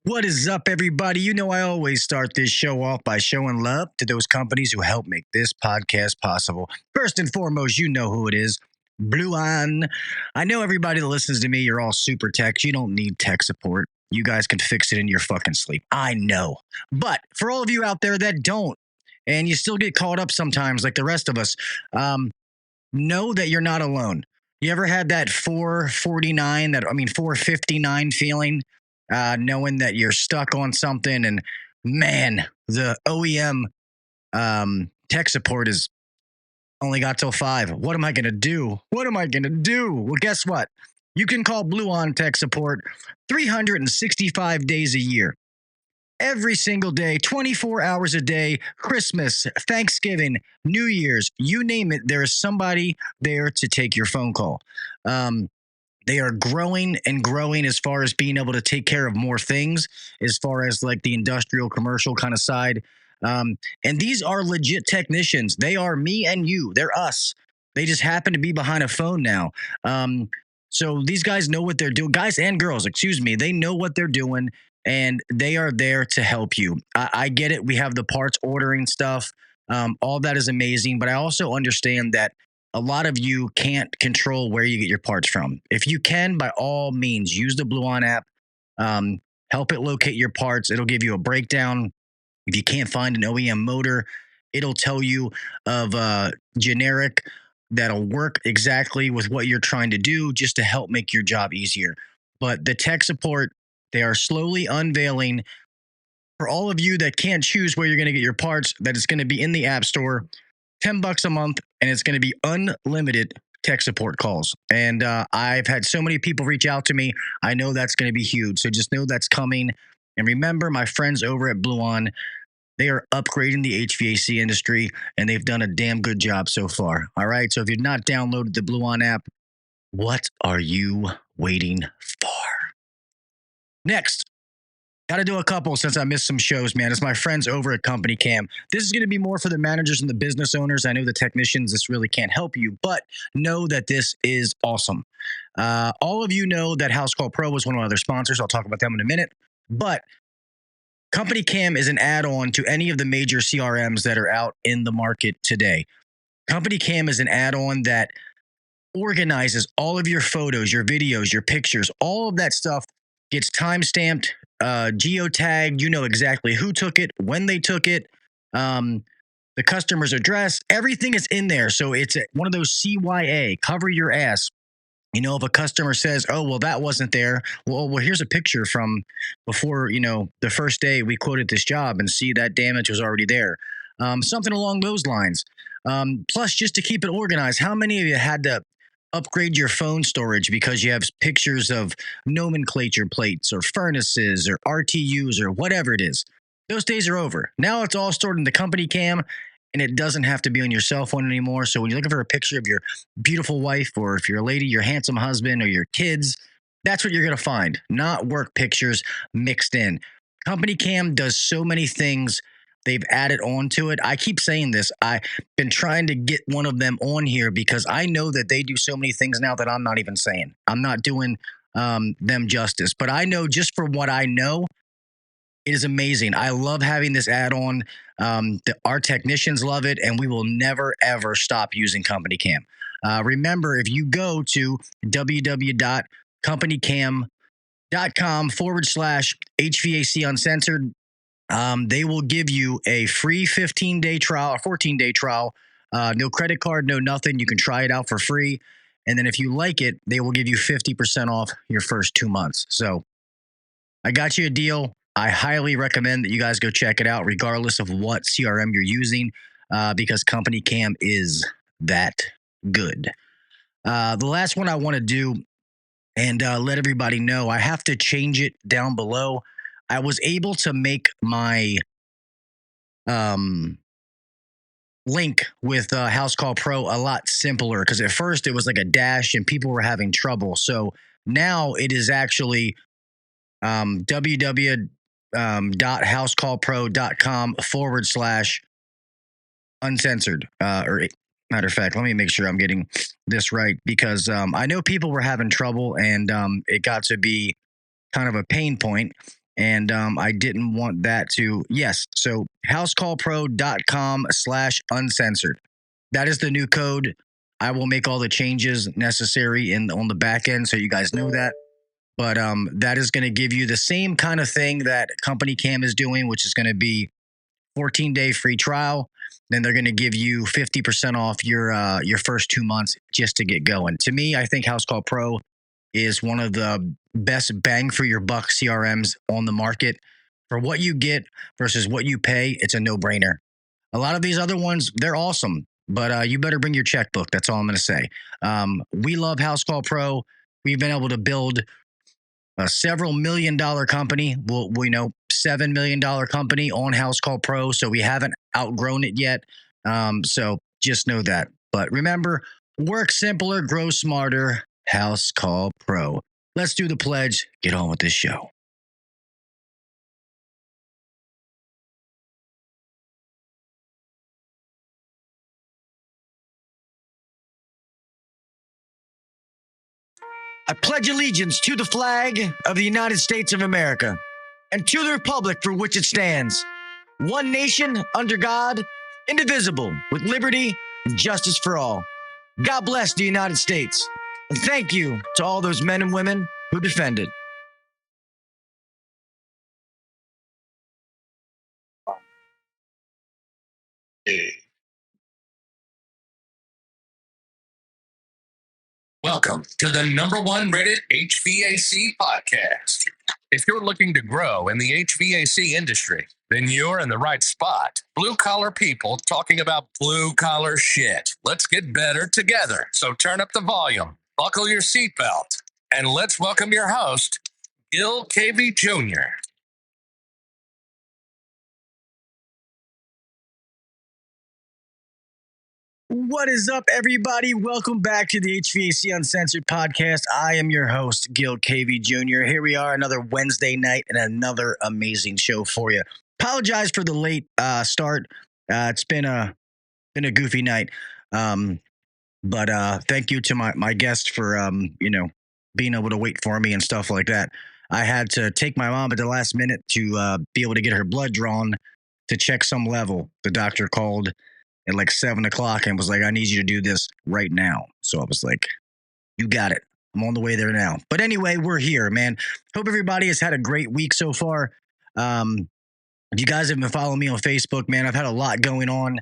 What is up, everybody? You know, I always start this show off by showing love to those companies who help make this podcast possible. First and foremost, you know who it is. Bluon. I know everybody that listens to me, you're all super techs. You don't need tech support. You guys can fix it in your fucking sleep. I know. But for all of you out there that don't, and you still get caught up sometimes like the rest of us, know that you're not alone. You ever had that 459 feeling, knowing that you're stuck on something and man, the OEM tech support is only got till 5. What am I going to do? Well, guess what? You can call Bluon tech support 365 days a year. Every single day, 24 hours a day, Christmas, Thanksgiving, New Year's, you name it, there is somebody there to take your phone call. They are growing and growing as far as being able to take care of more things, as far as like the industrial, commercial kind of side. And these are legit technicians. They are me and you. They're us. They just happen to be behind a phone now. So these guys know what they're doing. Guys and girls, excuse me. They know what they're doing. And they are there to help you. I get it. We have the parts ordering stuff. All that is amazing. But I also understand that a lot of you can't control where you get your parts from. If you can, by all means, use the Bluon app. Help it locate your parts. It'll give you a breakdown. If you can't find an OEM motor, it'll tell you of a generic that'll work exactly with what you're trying to do just to help make your job easier. But the tech support, they are slowly unveiling for all of you that can't choose where you're going to get your parts, that it's going to be in the App Store, $10 a month, and it's going to be unlimited tech support calls. And I've had so many people reach out to me. I know that's going to be huge. So just know that's coming. And remember, my friends over at Bluon, they are upgrading the HVAC industry, and they've done a damn good job so far. All right. So if you've not downloaded the Bluon app, what are you waiting for? Next, got to do a couple since I missed some shows, man. It's my friends over at COMPANYCAM. This is going to be more for the managers and the business owners. I know the technicians, this really can't help you, but know that this is awesome. All of you know that HOUSECALL Pro is one of my other sponsors. I'll talk about them in a minute. But COMPANYCAM is an add-on to any of the major CRMs that are out in the market today. COMPANYCAM is an add-on that organizes all of your photos, your videos, your pictures, all of that stuff gets time-stamped, geotagged. You know exactly who took it, when they took it, the customer's address. Everything is in there. So it's one of those CYA, cover your ass. You know, if a customer says, oh, well, that wasn't there. Well, here's a picture from before, the first day we quoted this job and see that damage was already there. Something along those lines. Plus, just to keep it organized, how many of you had to upgrade your phone storage because you have pictures of nomenclature plates or furnaces or RTUs or whatever it is? Those days are over. Now it's all stored in the COMPANYCAM, and it doesn't have to be on your cell phone anymore. So when you're looking for a picture of your beautiful wife, or if you're a lady, your handsome husband, or your kids, that's what you're going to find, not work pictures mixed in. COMPANYCAM does so many things. They've added on to it. I keep saying this. I've been trying to get one of them on here because I know that they do so many things now that I'm not even saying. I'm not doing them justice. But I know, just for what I know, it is amazing. I love having this add-on. Our technicians love it, and we will never, ever stop using COMPANYCAM. Remember, if you go to www.companycam.com/HVAC Uncensored, they will give you a free 15-day trial, a 14-day trial. No credit card, no nothing. You can try it out for free. And then if you like it, they will give you 50% off your first 2 months. So I got you a deal. I highly recommend that you guys go check it out, regardless of what CRM you're using, because COMPANYCAM is that good. The last one I want to do and let everybody know, I have to change it down below. I was able to make my link with HOUSECALL Pro a lot simpler, because at first it was like a dash and people were having trouble. So now it is actually www.housecallpro.com/uncensored. Or matter of fact, let me make sure I'm getting this right, because I know people were having trouble and it got to be kind of a pain point. And I didn't want that to, yes. So housecallpro.com/uncensored. That is the new code. I will make all the changes necessary on the back end so you guys know that. But that is going to give you the same kind of thing that CompanyCam is doing, which is going to be 14-day free trial. Then they're going to give you 50% off your first 2 months just to get going. To me, I think House Call Pro is one of the best bang for your buck CRMs on the market. For what you get versus what you pay, it's a no-brainer. A lot of these other ones, they're awesome, but you better bring your checkbook. That's all I'm going to say. We love House Call Pro. We've been able to build a several $1 million company. We know $7 million company on House Call Pro, so we haven't outgrown it yet. So just know that. But remember, work simpler, grow smarter. House Call Pro. Let's do the pledge. Get on with this show. I pledge allegiance to the flag of the United States of America and to the republic for which it stands, one nation under God, indivisible, with liberty and justice for all. God bless the United States, and thank you to all those men and women who defend it. Welcome to the #1 rated HVAC podcast. If you're looking to grow in the HVAC industry, then you're in the right spot. Blue collar people talking about blue collar shit. Let's get better together. So turn up the volume, buckle your seatbelt, and let's welcome your host, Gil Cavey Jr. What is up, everybody? Welcome back to the HVAC Uncensored Podcast. I am your host, Gil Cavey Jr. Here we are, another Wednesday night and another amazing show for you. Apologize for the late start. It's been a goofy night, but thank you to my guest for being able to wait for me and stuff like that. I had to take my mom at the last minute to be able to get her blood drawn to check some level. The doctor called at like 7 o'clock and was like, I need you to do this right now. So I was like, you got it. I'm on the way there now. But anyway, we're here, man. Hope everybody has had a great week so far. You guys have been following me on Facebook, man. I've had a lot going on.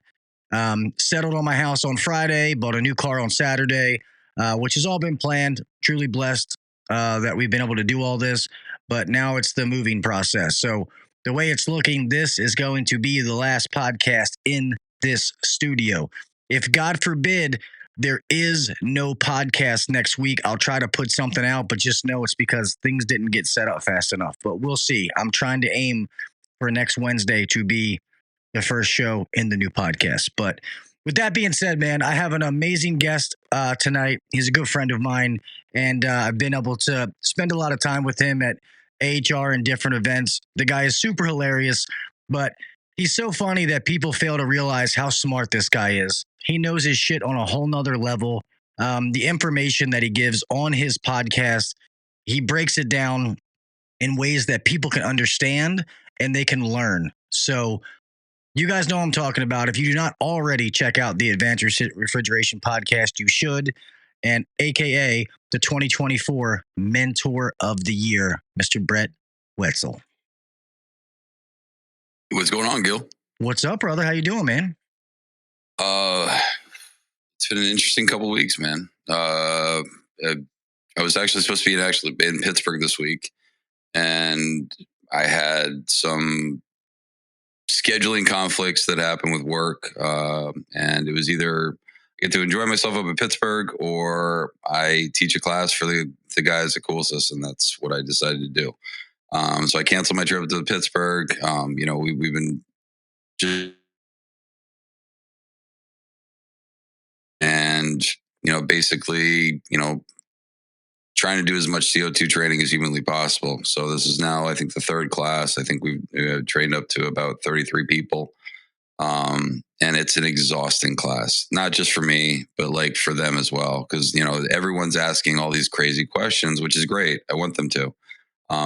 Settled on my house on Friday, bought a new car on Saturday, which has all been planned. Truly blessed that we've been able to do all this. But now it's the moving process. So the way it's looking, this is going to be the last podcast in this studio. If God forbid there is no podcast next week, I'll try to put something out, but just know it's because things didn't get set up fast enough. But we'll see. I'm trying to aim for next Wednesday to be the first show in the new podcast. But with that being said, man, I have an amazing guest tonight. He's a good friend of mine, and I've been able to spend a lot of time with him at AHR and different events. The guy is super hilarious, but he's so funny that people fail to realize how smart this guy is. He knows his shit on a whole nother level. The information that he gives on his podcast, he breaks it down in ways that people can understand and they can learn. So you guys know what I'm talking about. If you do not already check out the Advanced Refrigeration podcast, you should. And AKA the 2024 Mentor of the Year, Mr. Brett Wetzel. What's going on, Gil? What's up, brother? How you doing, man? It's been an interesting couple of weeks, man. I was actually supposed to be in Pittsburgh this week, and I had some scheduling conflicts that happened with work, and it was either I get to enjoy myself up in Pittsburgh or I teach a class for the guys at CoolSys, and that's what I decided to do. So I canceled my trip to Pittsburgh. We've been just, and, basically, trying to do as much CO2 training as humanly possible. So this is now, I think, the third class. I think we've trained up to about 33 people. And it's an exhausting class, not just for me, but like for them as well. Cause everyone's asking all these crazy questions, which is great. I want them to.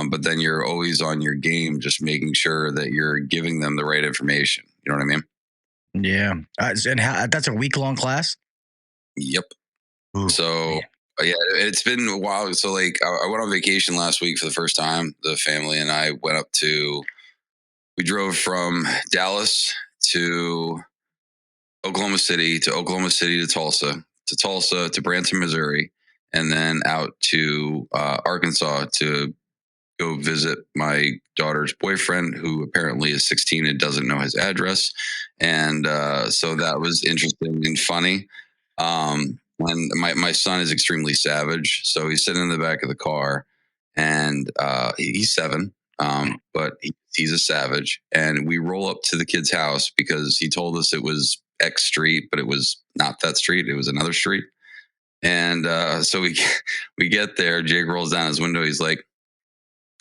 But then you're always on your game, just making sure that you're giving them the right information. You know what I mean? Yeah. And that's a week-long class? Yep. Ooh, So man. yeah, it's been a while. So like I went on vacation last week for the first time. The family and I went up we drove from Dallas to Oklahoma City to Tulsa to Branson, Missouri, and then out to Arkansas to go visit my daughter's boyfriend, who apparently is 16 and doesn't know his address. And so that was interesting and funny. And my son is extremely savage. So he's sitting in the back of the car, and he's 7, but he's a savage. And we roll up to the kid's house because he told us it was X street, but it was not that street. It was another street. And so we get there. Jake rolls down his window. He's like,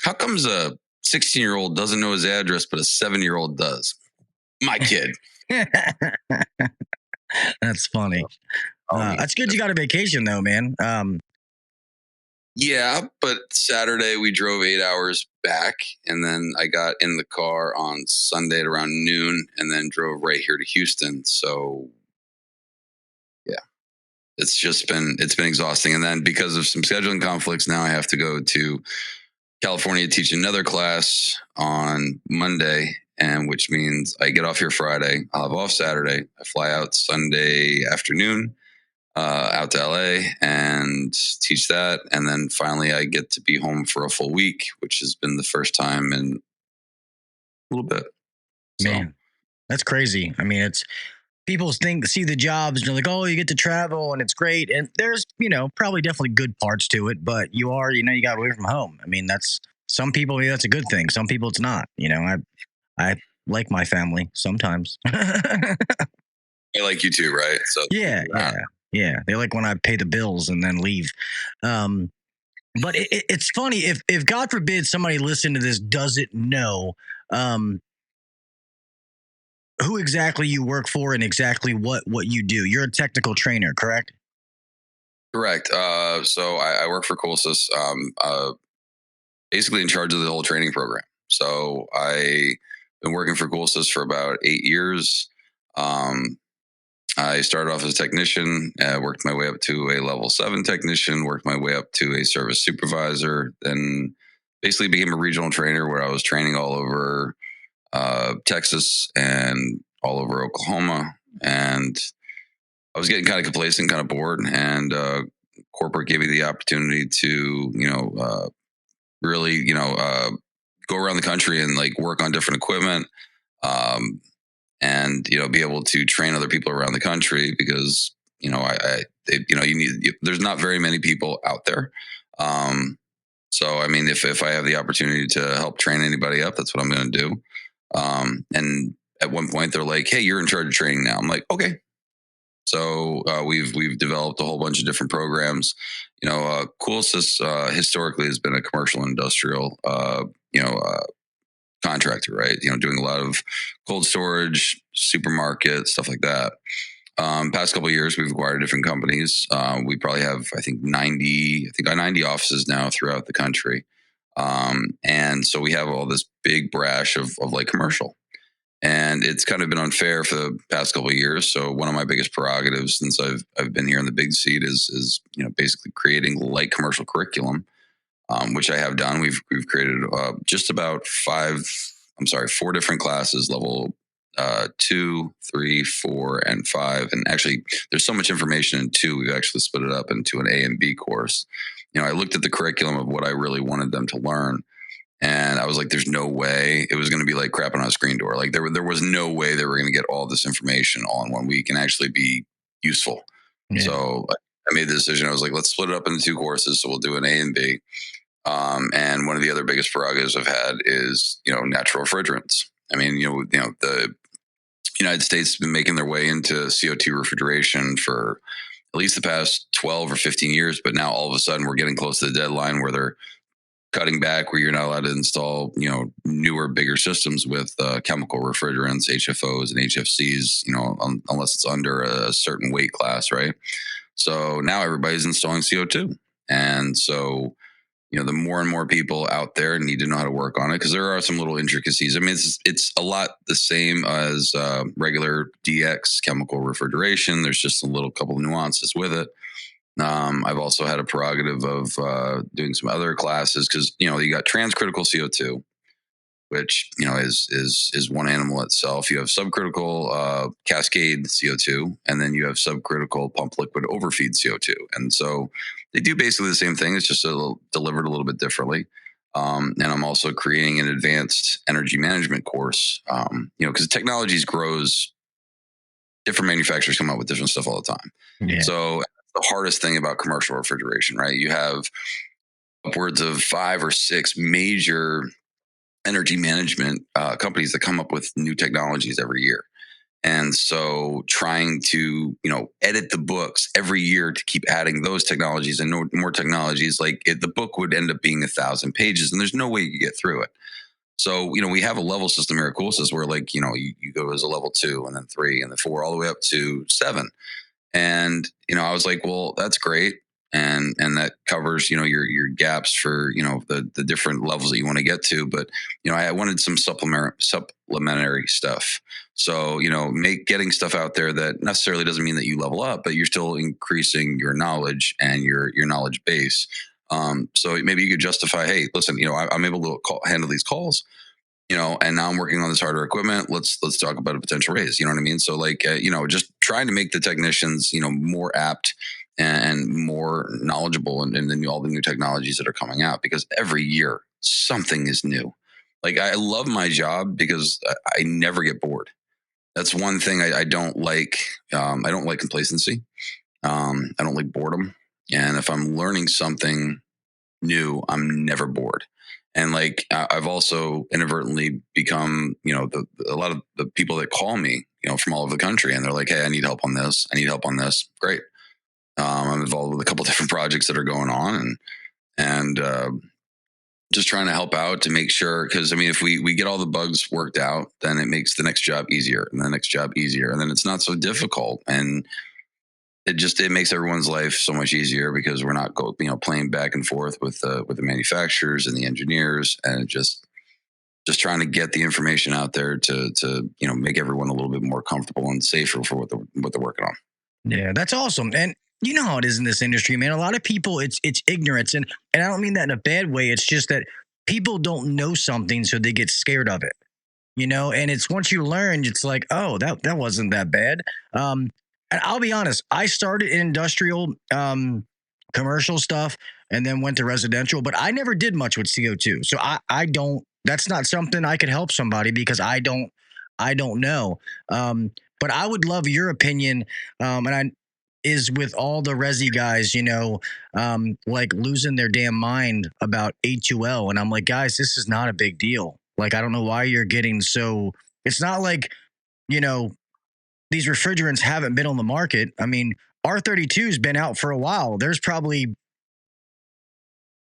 how comes a 16-year-old doesn't know his address, but a 7-year-old does? My kid. That's funny. That's good you got a vacation, though, man. Yeah, but Saturday we drove 8 hours back, and then I got in the car on Sunday at around noon, and then drove right here to Houston. So, yeah, it's been exhausting. And then because of some scheduling conflicts, now I have to go to California, teach another class on Monday, and which means I get off here Friday. I'll have off Saturday. I fly out Sunday afternoon, out to LA and teach that. And then finally I get to be home for a full week, which has been the first time in a little bit. Man, that's crazy. I mean, it's people see the jobs and they're like, oh, you get to travel and it's great. And there's, probably definitely good parts to it, but you got away from home. I mean, that's some people, that's a good thing. Some people it's not, I like my family sometimes. I like you too, right? So yeah. They like when I pay the bills and then leave. But it's funny if God forbid somebody listening to this doesn't know, who exactly you work for and exactly what you do. You're a technical trainer, correct? Correct. So I work for COLSYS, basically in charge of the whole training program. So I've been working for COLSYS for about 8 years. I started off as a technician, worked my way up to a level 7 technician, worked my way up to a service supervisor, then basically became a regional trainer where I was training all over Texas and all over Oklahoma. And I was getting kind of complacent, kind of bored. And corporate gave me the opportunity to, really, go around the country and like work on different equipment. And be able to train other people around the country because there's not very many people out there. So I mean, if I have the opportunity to help train anybody up, that's what I'm going to do. And at one point they're like, "Hey, you're in charge of training now." I'm like, "Okay." So we've developed a whole bunch of different programs. COLSYS historically has been a commercial industrial contractor, right? Doing a lot of cold storage, supermarket, stuff like that. Past couple of years, we've acquired different companies. We probably have, I think 90 offices now throughout the country. And so we have all this big brash of like commercial, and it's kind of been unfair for the past couple of years. So one of my biggest prerogatives since I've been here in the big seat is basically creating light commercial curriculum. Which I have done. We've created just about 4 different classes, level 2, 3, 4, and 5. And actually, there's so much information in 2, we've actually split it up into an A and B course. I looked at the curriculum of what I really wanted them to learn, and I was like, there's no way it was going to be like crapping on a screen door. Like there was no way they were going to get all this information all in 1 week and actually be useful. Yeah. So I made the decision. I was like, let's split it up into 2 courses. So we'll do an A and B. And one of the other biggest prerogatives I've had is, natural refrigerants. I mean, the United States has been making their way into CO2 refrigeration for at least the past 12 or 15 years. But now all of a sudden we're getting close to the deadline where they're cutting back, where you're not allowed to install, newer, bigger systems with chemical refrigerants, HFOs and HFCs, unless it's under a certain weight class, right? So now everybody's installing CO2. And so the more and more people out there need to know how to work on it, because there are some little intricacies. I mean, it's a lot the same as regular DX chemical refrigeration. There's just a couple of nuances with it. I've also had a prerogative of doing some other classes, because you got transcritical CO2, which is one animal itself. You have subcritical cascade CO2, and then you have subcritical pump liquid overfeed CO2. And so they do basically the same thing. It's just delivered a little bit differently. And I'm also creating an advanced energy management course, because technologies grows. Different manufacturers come out with different stuff all the time. Yeah. So the hardest thing about commercial refrigeration, right? You have upwards of 5 or 6 major energy management companies that come up with new technologies every year. And so trying to, edit the books every year to keep adding those technologies and more technologies, the book would end up being 1,000 pages, and there's no way you could get through it. So, we have a level system here at CoolSys where you go as a level 2 and then 3 and then 4 all the way up to 7. And, I was like, well, that's great. And that covers, your gaps for, the different levels that you want to get to. But, I wanted some supplementary stuff. So, getting stuff out there that necessarily doesn't mean that you level up, but you're still increasing your knowledge and your knowledge base. So maybe you could justify, hey, listen, I'm able to handle these calls, and now I'm working on this harder equipment. Let's talk about a potential raise. You know what I mean? So just trying to make the technicians, more apt and more knowledgeable and all the new technologies that are coming out, because every year something is new. I love my job because I never get bored. That's one thing I don't like. I don't like complacency. I don't like boredom. And if I'm learning something new, I'm never bored. And I've also inadvertently become, a lot of the people that call me, from all over the country, and they're like, hey, I need help on this. I need help on this. Great. I'm involved with a couple different projects that are going on, and just trying to help out to make sure, because if we get all the bugs worked out, then it makes the next job easier and the next job easier, and then it's not so difficult, and it makes everyone's life so much easier, because we're not playing back and forth with the manufacturers and the engineers, and just trying to get the information out there to make everyone a little bit more comfortable and safer for what they're working on. Yeah, that's awesome. And you know how it is in this industry, man. A lot of people, it's ignorance, and I don't mean that in a bad way. It's just that people don't know something, so they get scared of it. And it's once you learn, it's like, oh, that wasn't that bad. And I'll be honest, I started in industrial, commercial stuff, and then went to residential, but I never did much with CO2. So I don't. That's not something I could help somebody, because I don't know. But I would love your opinion, is with all the resi guys, losing their damn mind about A2L. And I'm like, guys, this is not a big deal. I don't know why you're getting so, it's not like, these refrigerants haven't been on the market. I mean, R32 has been out for a while. There's probably,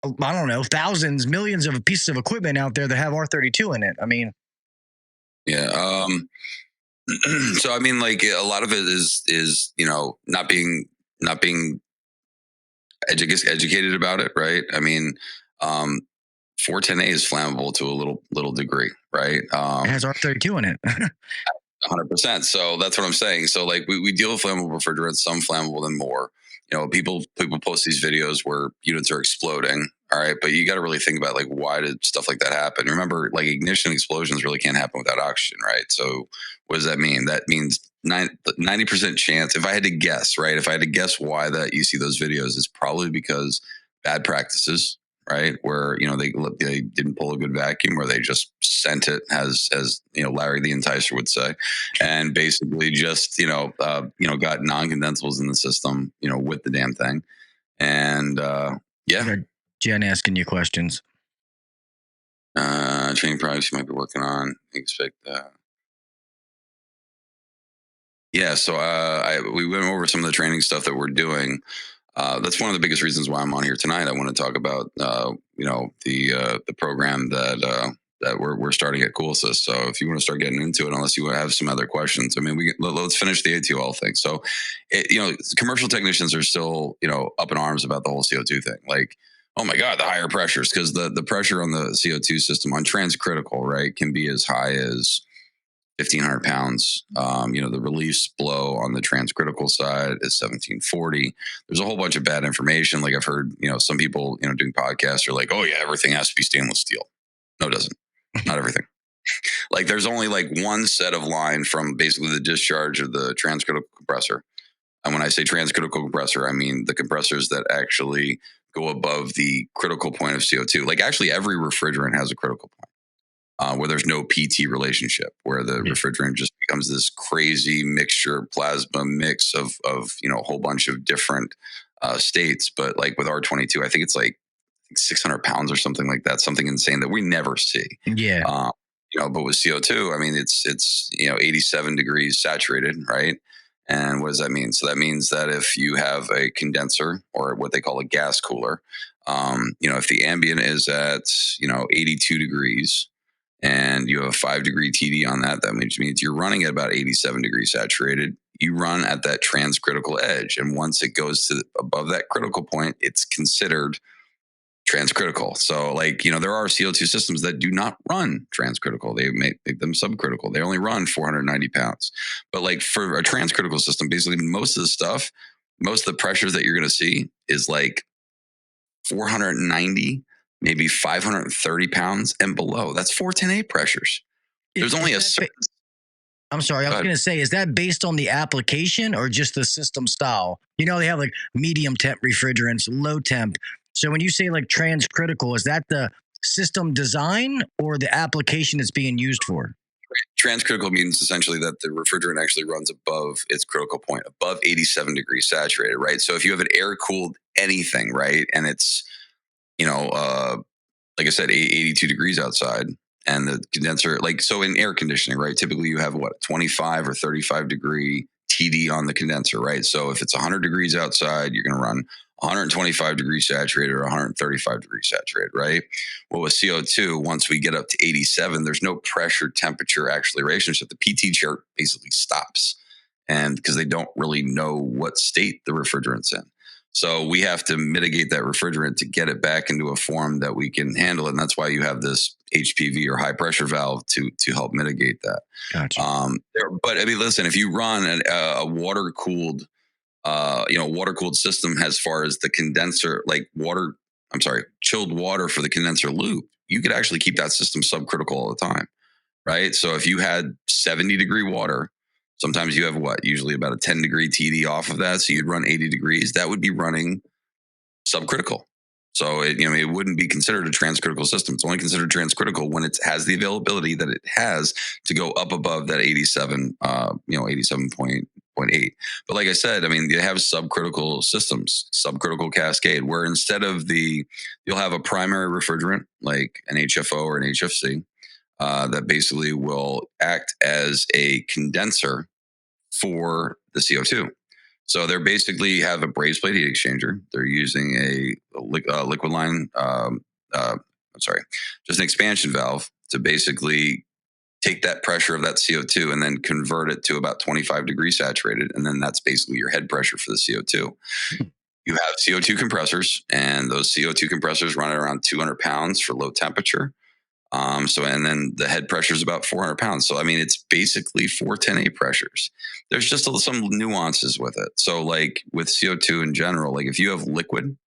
I don't know, thousands, millions of pieces of equipment out there that have R32 in it. I mean, yeah. So a lot of it is not being educated about it, right? 410A is flammable to a little degree, right? It has R32 in it. 100%. So that's what I'm saying. So we deal with flammable refrigerants, some flammable than more. People post these videos where units are exploding. All right. But you got to really think about why did stuff like that happen? Remember, ignition explosions really can't happen without oxygen, right? So what does that mean? That means 90% chance. If I had to guess, right? If I had to guess why that you see those videos, it's probably because bad practices, right? Where, they didn't pull a good vacuum, or they just sent it as Larry the Enticer would say, and basically just, got non-condensables in the system, with the damn thing. And, yeah. Jen asking you questions. Training projects you might be working on. Expect that. Yeah. So, we went over some of the training stuff that we're doing. That's one of the biggest reasons why I'm on here tonight. I want to talk about, the program that we're starting at CoolSys. So if you want to start getting into it, unless you have some other questions, let's finish the A2L thing. So, commercial technicians are still, up in arms about the whole CO2 thing. Oh my God, the higher pressures, because the pressure on the CO2 system on transcritical, right, can be as high as 1,500 pounds. The release blow on the transcritical side is 1,740. There's a whole bunch of bad information. Like I've heard, some people, doing podcasts are like, oh yeah, everything has to be stainless steel. No, it doesn't. Not everything. Like there's only like one set of line from basically the discharge of the transcritical compressor. And when I say transcritical compressor, I mean the compressors that actually go above the critical point of CO2. Like actually every refrigerant has a critical point where there's no PT relationship, where the refrigerant just becomes this crazy mixture, plasma mix of a whole bunch of different states. But like with R22, I think it's like 600 pounds or something like that, something insane that we never see. Yeah. But with CO2, I mean, it's 87 degrees saturated, right? And what does that mean? So that means that if you have a condenser or what they call a gas cooler, if the ambient is at 82 degrees and you have a 5-degree TD on that, that means you're running at about 87 degrees saturated. You run at that transcritical edge, and once it goes to above that critical point, it's considered transcritical. So there are CO2 systems that do not run transcritical. They make them subcritical. They only run 490 pounds. But like for a transcritical system, basically most of the pressures that you're going to see is like 490, maybe 530 pounds and below. That's 410A pressures. There's only a certain... I'm sorry. I was going to say, is that based on the application or just the system style? They have like medium temp refrigerants, low temp. So when you say like transcritical, is that the system design or the application it's being used for? Transcritical means essentially that the refrigerant actually runs above its critical point, above 87 degrees saturated, right? So if you have an air-cooled anything, right, and it's, like I said, 82 degrees outside, and the condenser, so in air conditioning, right, typically you have 25 or 35 degree TD on the condenser, right? So if it's 100 degrees outside, you're going to run 125 degrees saturated or 135 degrees saturated, right? Well, with CO2, once we get up to 87, there's no pressure temperature actually relationship. The PT chart basically stops, and because they don't really know what state the refrigerant's in. So we have to mitigate that refrigerant to get it back into a form that we can handle it. And that's why you have this HPV or high pressure valve to help mitigate that. Gotcha. But I mean, listen, if you run a water cooled system as far as the condenser, chilled water for the condenser loop, you could actually keep that system subcritical all the time, right? So if you had 70 degree water, sometimes you have usually about a 10 degree TD off of that. So you'd run 80 degrees. That would be running subcritical. So it wouldn't be considered a transcritical system. It's only considered transcritical when it has the availability that it has to go up above that 87, 87.8. But like I said, I mean, you have subcritical systems, subcritical cascade, where instead of you'll have a primary refrigerant like an HFO or an HFC that basically will act as a condenser for the CO2. So they're basically have a brazed plate heat exchanger. They're using a liquid line, just an expansion valve to basically take that pressure of that CO2 and then convert it to about 25 degrees saturated. And then that's basically your head pressure for the CO2. You have CO2 compressors, and those CO2 compressors run at around 200 pounds for low temperature. And then the head pressure is about 400 pounds. So, I mean, it's basically 410A pressures. There's just some nuances with it. So like with CO2 in general, like if you have liquid,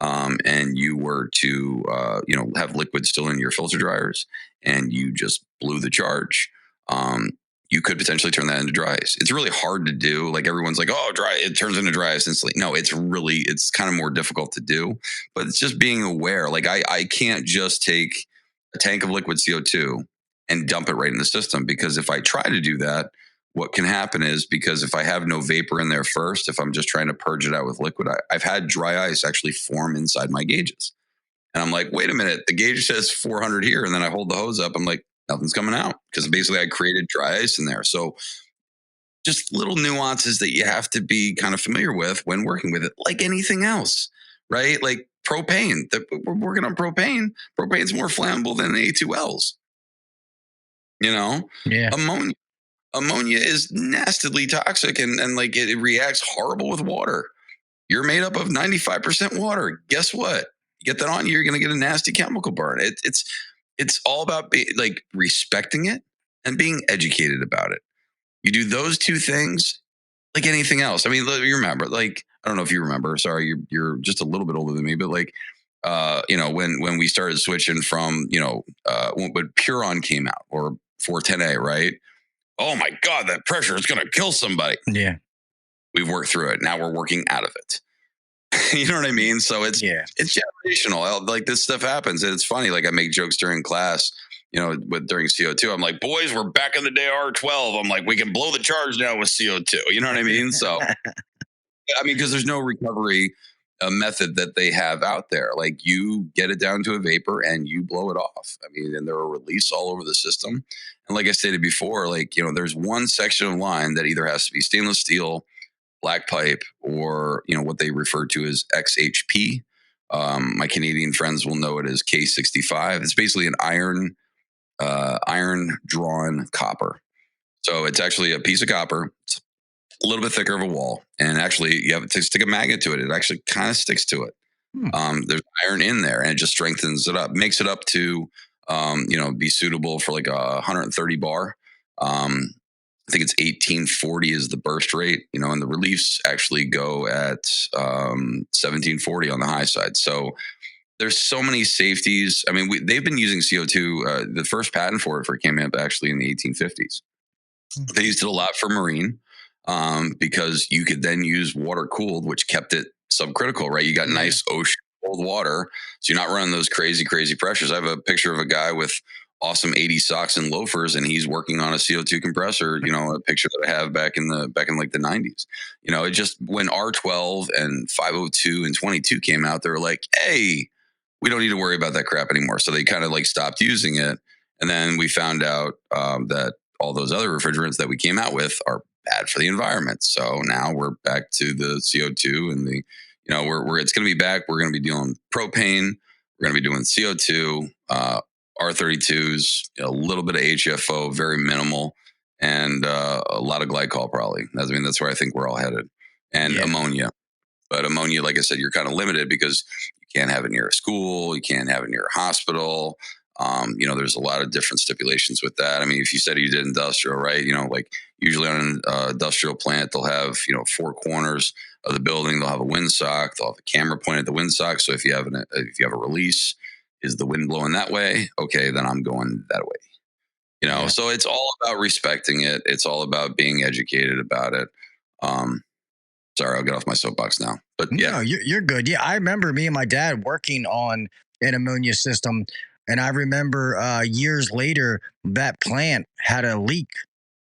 and you were to, have liquid still in your filter dryers and you just blew the charge, you could potentially turn that into dry ice. It's really hard to do. Like everyone's like, oh, it turns into dry ice instantly. No, it's kind of more difficult to do, but it's just being aware. Like I can't just take a tank of liquid CO2 and dump it right in the system, because if I try to do that, what can happen is, because if I have no vapor in there first, if I'm just trying to purge it out with liquid, I've had dry ice actually form inside my gauges. And I'm like, wait a minute, the gauge says 400 here. And then I hold the hose up. I'm like, nothing's coming out, because basically I created dry ice in there. So just little nuances that you have to be kind of familiar with when working with it, like anything else, right? Like propane, we're working on propane. Propane's more flammable than the A2Ls. Yeah. Ammonia is nastily toxic, and like it reacts horrible with water. You're made up of 95% water. Guess what? You get that on, you're going to get a nasty chemical burn. It's all about respecting it and being educated about it. You do those two things like anything else. I mean, you remember, like, I don't know if you remember, sorry, you're just a little bit older than me, but like, when we started switching from, when Puron came out or 410A, right? Oh my God, that pressure is going to kill somebody. Yeah. We've worked through it. Now we're working out of it. You know what I mean? So it's generational. Like, this stuff happens. And it's funny. Like, I make jokes during class, during CO2. I'm like, boys, we're back in the day R12. I'm like, we can blow the charge now with CO2. You know what I mean? So, I mean, because there's no recovery method that they have out there. Like, you get it down to a vapor and you blow it off. I mean, and there are release all over the system. And like I stated before, like, there's one section of line that either has to be stainless steel, black pipe, or what they refer to as XHP. My Canadian friends will know it as K65. It's basically an iron drawn copper. So it's actually a piece of copper. It's a little bit thicker of a wall, and actually you have to stick a magnet to it. It actually kind of sticks to it. There's iron in there, and it just strengthens it up, makes it up to be suitable for like 130 bar. I think it's 1840 is the burst rate, and the reliefs actually go at 1740 on the high side. So there's so many safeties. I mean, they've been using CO2. The first patent for it came up actually in the 1850s. They used it a lot for marine because you could then use water cooled, which kept it subcritical, right? You got nice ocean cold water, so you're not running those crazy pressures. I have a picture of a guy with awesome 80 socks and loafers, and he's working on a CO2 compressor, a picture that I have back in like the 90s. It just, when R12 and 502 and 22 came out, they were like, hey, we don't need to worry about that crap anymore. So they kind of like stopped using it. And then we found out that all those other refrigerants that we came out with are bad for the environment. So now we're back to the CO2 and the, it's going to be back. We're going to be dealing with propane. We're going to be doing CO2, R32s, a little bit of HFO, very minimal, and a lot of glycol probably. That's where I think we're all headed. And ammonia. But ammonia, like I said, you're kind of limited because you can't have it near a school. You can't have it near a hospital. There's a lot of different stipulations with that. I mean, if you said you did industrial, right? Like usually on an industrial plant, they'll have, 4 corners of the building. They'll have a windsock. They'll have a camera pointed at the windsock. So if you have a release, is the wind blowing that way? Okay, then I'm going that way. So it's all about respecting it. It's all about being educated about it. Sorry, I'll get off my soapbox now. But yeah. No, you're good. Yeah, I remember me and my dad working on an ammonia system. And I remember years later, that plant had a leak.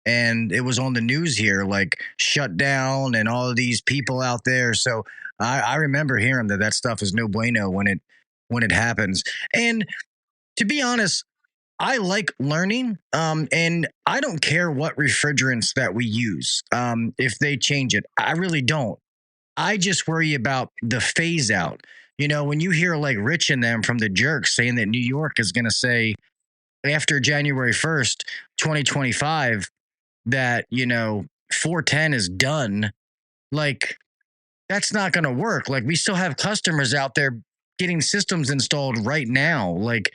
And it was on the news here, like shut down and all of these people out there. So I remember hearing that stuff is no bueno when it happens. And to be honest, I like learning, and I don't care what refrigerants that we use if they change it. I really don't. I just worry about the phase out. When you hear like Rich and them from the Jerks saying that New York is going to say after January 1st, 2025, that, 410 is done, like, that's not going to work. Like, we still have customers out there getting systems installed right now. Like,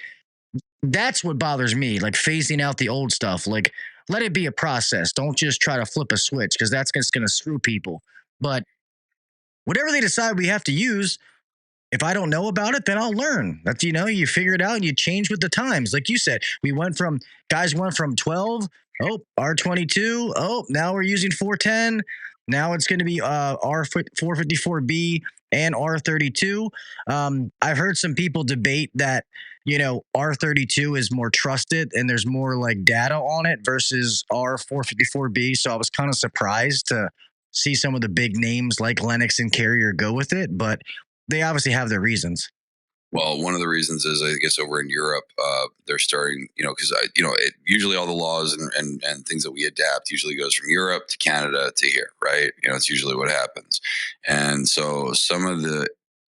that's what bothers me, like phasing out the old stuff. Like, let it be a process. Don't just try to flip a switch, because that's just going to screw people. But whatever they decide we have to use, if I don't know about it, then I'll learn. That's, you figure it out and you change with the times. Like you said, guys went from 12, R22, now we're using 410. Now it's going to be R454B and R32. I've heard some people debate that, R32 is more trusted and there's more like data on it versus R454B. So I was kind of surprised to see some of the big names like Lennox and Carrier go with it, but they obviously have their reasons. Well, one of the reasons is, I guess, over in Europe, they're starting, because usually all the laws and things that we adapt usually goes from Europe to Canada to here, right? It's usually what happens. And so some of the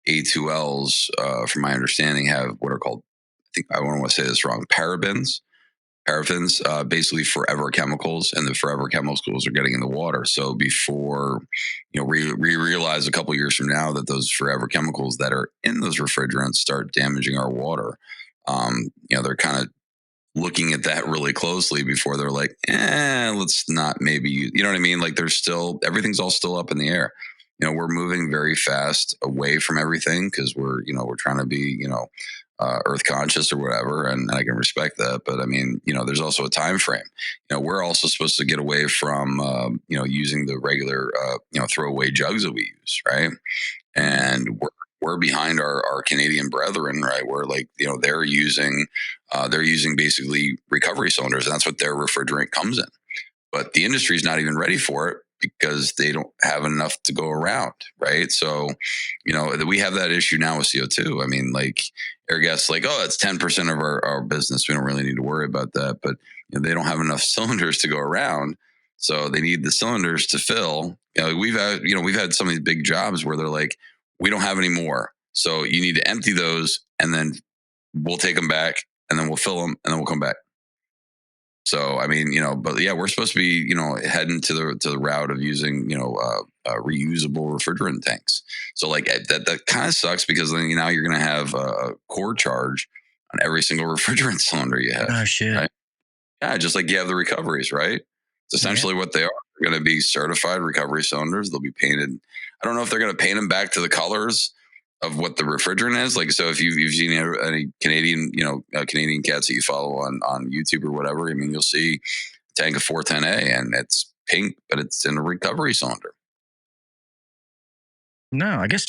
A2Ls, from my understanding, have what are called, I don't want to say this wrong, parabens. paraffins, basically forever chemicals, and the forever chemicals are getting in the water. So before, we realize a couple of years from now that those forever chemicals that are in those refrigerants start damaging our water, they're kind of looking at that really closely before they're like, let's not maybe, you know what I mean? Like everything's all still up in the air. We're moving very fast away from everything because we're trying to be, earth conscious or whatever. And I can respect that. But I mean, there's also a time frame. We're also supposed to get away from, using the regular, throwaway jugs that we use. Right. And we're behind our Canadian brethren, right? Where they're using basically recovery cylinders, and that's what their refrigerant comes in. But the industry's not even ready for it because they don't have enough to go around, right? So, we have that issue now with CO2. I mean, like Airgas, that's 10% of our business. We don't really need to worry about that, but they don't have enough cylinders to go around. So they need the cylinders to fill. We've had some of these big jobs where they're like, we don't have any more. So you need to empty those and then we'll take them back and then we'll fill them and then we'll come back. So, I mean, but yeah, we're supposed to be, heading to the route of using, reusable refrigerant tanks. So that kind of sucks because then now you're going to have a core charge on every single refrigerant cylinder you have. Oh, shit. Right? Yeah, just like you have the recoveries, right? It's essentially what they are. They're going to be certified recovery cylinders. They'll be painted. I don't know if they're going to paint them back to the colors of what the refrigerant is. Like, so if you've seen any Canadian, Canadian cats that you follow on YouTube or whatever, I mean, you'll see a tank of 410A and it's pink, but it's in a recovery cylinder. No, I guess.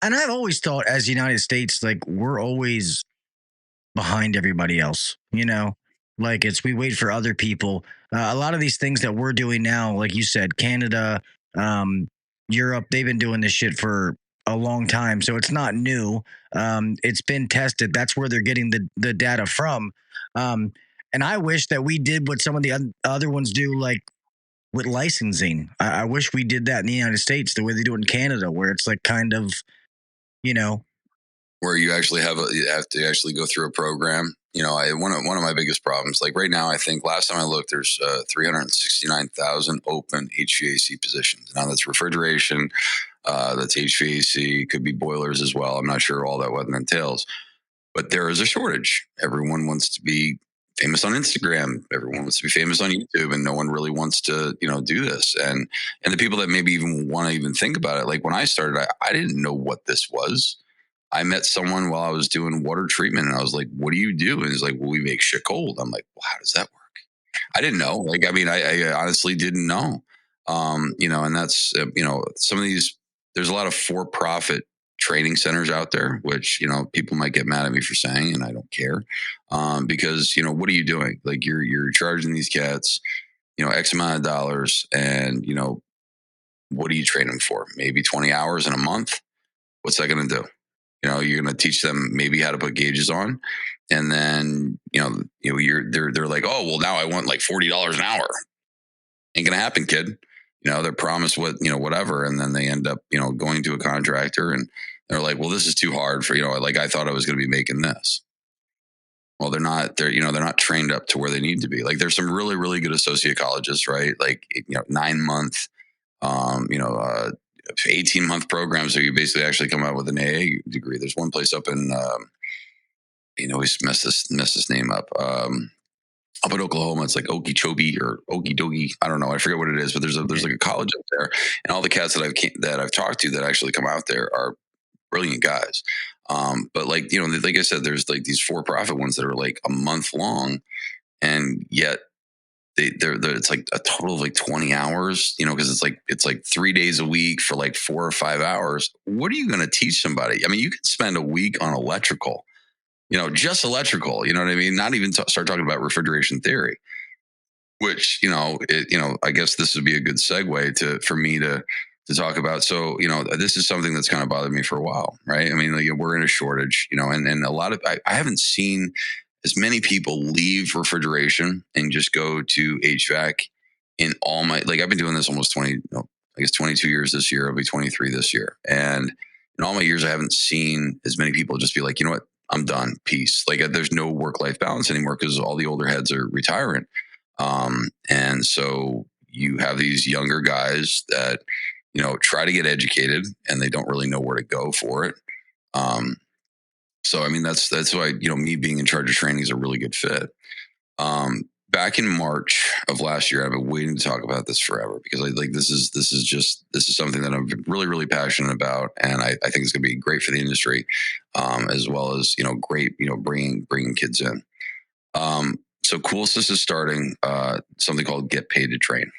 And I've always thought as the United States, like we're always behind everybody else, like we wait for other people. A lot of these things that we're doing now, like you said, Canada, Europe, they've been doing this shit for a long time. So it's not new. It's been tested. That's where they're getting the data from. And I wish that we did what some of the other ones do, like with licensing. I wish we did that in the United States the way they do it in Canada, where it's like kind of, where you actually you have to actually go through a program. One of my biggest problems, like right now, I think last time I looked, there's 369,000 open HVAC positions. Now that's refrigeration, that's HVAC, could be boilers as well. I'm not sure all that what it entails, but there is a shortage. Everyone wants to be famous on Instagram. Everyone wants to be famous on YouTube, and no one really wants to, do this. And the people that maybe even want to even think about it, like when I started, I didn't know what this was. I met someone while I was doing water treatment and I was like, what do you do? And he's like, well, we make shit cold. I'm like, well, how does that work? I didn't know. Like, I mean, I honestly didn't know. And that's, some of these, there's a lot of for-profit training centers out there, which, people might get mad at me for saying, and I don't care. Because, what are you doing? Like you're charging these cats, X amount of dollars and, what do you train them for? Maybe 20 hours in a month. What's that going to do? You're going to teach them maybe how to put gauges on, and then they're like, oh well, now I want like $40 an hour. Ain't gonna happen, kid. They're promised whatever, and then they end up going to a contractor, and they're like, well, this is too hard for like I thought I was going to be making this. Well, they're not. They're not trained up to where they need to be. Like there's some really really good sociologists, right? Like 9-month, 18-month programs where you basically actually come out with an AA degree. There's one place up in, we mess this name up. Up in Oklahoma, it's like Okeechobee or Okeedokie. I don't know. I forget what it is, but there's like a college up there, and all the cats that I've talked to that actually come out there are brilliant guys. But like like I said, there's like these for-profit ones that are like a month long, and yet they're it's like a total of like 20 hours, because it's like 3 days a week for like 4 or 5 hours. What are you going to teach somebody? I mean, you can spend a week on electrical, just electrical, you know what I mean? Not even start talking about refrigeration theory, which, I guess this would be a good segue for me to talk about. So, this is something that's kind of bothered me for a while, right? I mean, like, we're in a shortage, and a lot of, I haven't seen as many people leave refrigeration and just go to HVAC in all my, like I've been doing this almost 22 years this year. I'll be 23 this year. And in all my years, I haven't seen as many people just be like, you know what, I'm done. Peace. Like there's no work-life balance anymore because all the older heads are retiring. And so you have these younger guys that, try to get educated and they don't really know where to go for it. So, I mean, that's why, me being in charge of training is a really good fit. Back in March of last year, I've been waiting to talk about this forever because this is something that I'm really, really passionate about. And I think it's going to be great for the industry, as well as, great, bringing kids in. So CoolSys is starting something called Get Paid to Train.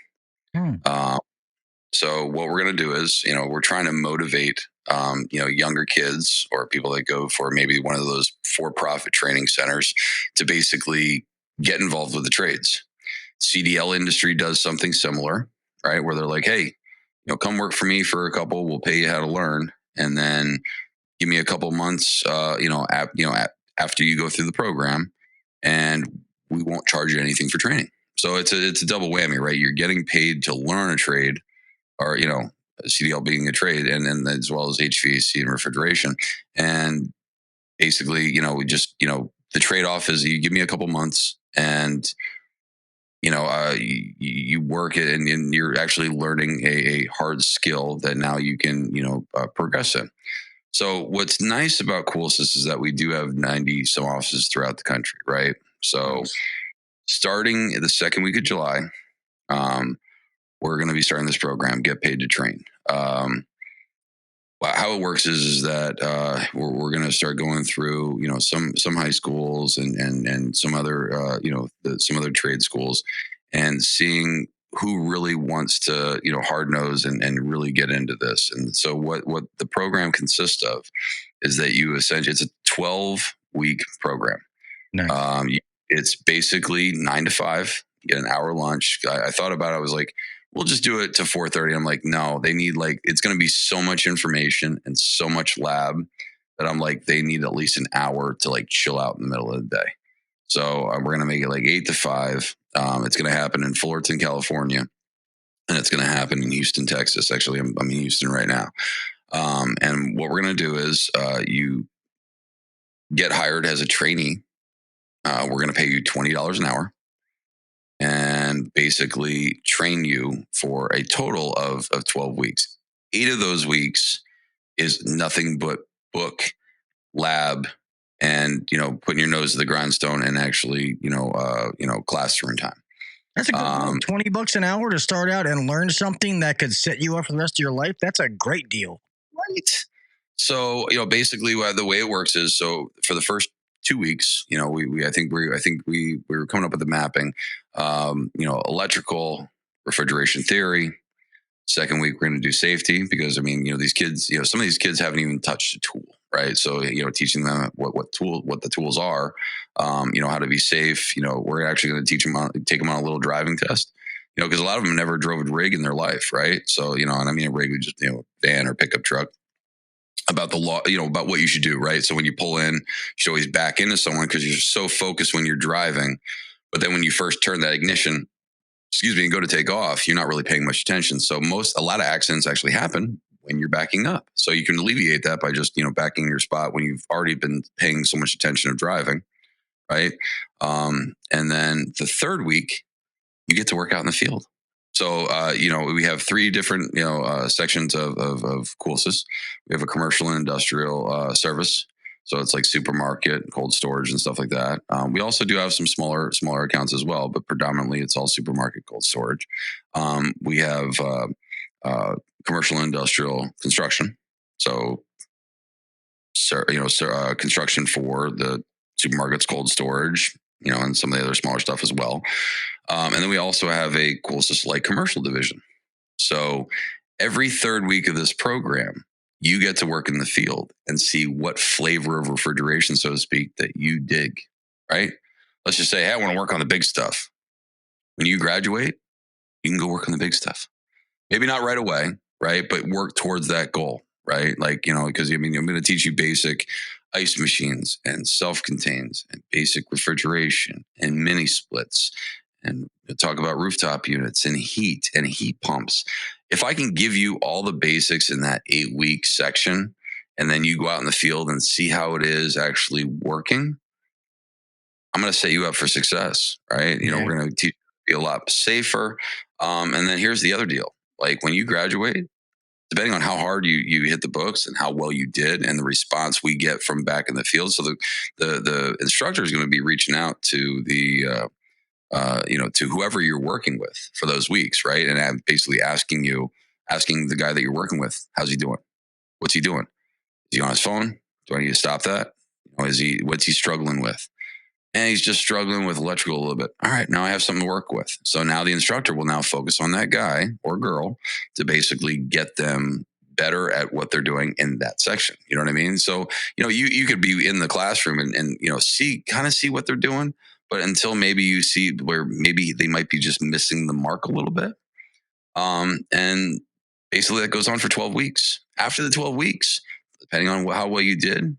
So what we're going to do is, we're trying to motivate, younger kids or people that go for maybe one of those for-profit training centers to basically get involved with the trades. CDL industry does something similar, right? Where they're like, hey, come work for me for a couple, we'll pay you how to learn. And then give me a couple months, after you go through the program, and we won't charge you anything for training. So it's a double whammy, right? You're getting paid to learn a trade, or CDL being a trade, and as well as HVAC and refrigeration. And basically, we just the trade-off is you give me a couple months, and you work it, and you're actually learning a hard skill that now you can progress in. So what's nice about CoolSys is that we do have 90 some offices throughout the country, right? So starting the second week of July, we're going to be starting this program, Get Paid to Train. How it works is that we're going to start going through some high schools and some other some other trade schools, and seeing who really wants to hard nose and really get into this. And so what the program consists of is that it's a 12-week program. Nice. It's basically 9 to 5. You get an hour lunch. I thought about it. I was like, we'll just do it to 4:30. I'm like, no, they need it's going to be so much information and so much lab that I'm like, they need at least an hour to chill out in the middle of the day. So we're going to make it 8 to 5. It's going to happen in Fullerton, California, and it's going to happen in Houston, Texas. Actually, I'm in Houston right now. And what we're going to do is you get hired as a trainee. We're going to pay you $20 an hour and basically train you for a total of 12 weeks. 8 of those weeks is nothing but book, lab, and putting your nose to the grindstone and actually classroom time. That's a good deal. $20 an hour to start out and learn something that could set you up for the rest of your life. That's a great deal. Right. So basically the way it works is, so for the first 2 weeks, I think we were coming up with the mapping, electrical, refrigeration theory. Second week, we're going to do safety because, these kids, some of these kids haven't even touched a tool, right? So, teaching them what the tools are, how to be safe. We're actually going to take them on a little driving test, because a lot of them never drove a rig in their life, right? So, and a rig is just, van or pickup truck. About the law, about what you should do, right? So when you pull in, you should always back into someone because you're so focused when you're driving. But then when you first turn that ignition, and go to take off, you're not really paying much attention. So a lot of accidents actually happen when you're backing up. So you can alleviate that by just, backing your spot when you've already been paying so much attention of driving, right? And then the third week, you get to work out in the field. So, we have 3 different, sections of CoolSys. We have a commercial and industrial service. So it's like supermarket, cold storage, and stuff like that. We also do have some smaller accounts as well, but predominantly it's all supermarket, cold storage. We have commercial and industrial construction. So, construction for the supermarkets, cold storage, and some of the other smaller stuff as well. And then we also have a CoolSys light commercial division. So every third week of this program, you get to work in the field and see what flavor of refrigeration, so to speak, that you dig, right? Let's just say, hey, I want to work on the big stuff. When you graduate, you can go work on the big stuff. Maybe not right away, right? But work towards that goal, right? Because I'm going to teach you basic ice machines and self-contains and basic refrigeration and mini splits, and talk about rooftop units and heat pumps. If I can give you all the basics in that 8-week section, and then you go out in the field and see how it is actually working, I'm going to set you up for success, right? You know, we're going to teach you to be a lot safer. And then here's the other deal. Like when you graduate, depending on how hard you hit the books and how well you did and the response we get from back in the field. So the instructor is going to be reaching out to the, to whoever you're working with for those weeks, right? And basically asking the guy that you're working with, how's he doing? What's he doing? Is he on his phone? Do I need to stop that? What's he struggling with? And he's just struggling with electrical a little bit. All right, now I have something to work with. So now the instructor will now focus on that guy or girl to basically get them better at what they're doing in that section. You know what I mean? So, you could be in the classroom and see what they're doing, but until maybe you see where maybe they might be just missing the mark a little bit. And basically that goes on for 12 weeks. After the 12 weeks, depending on how well you did,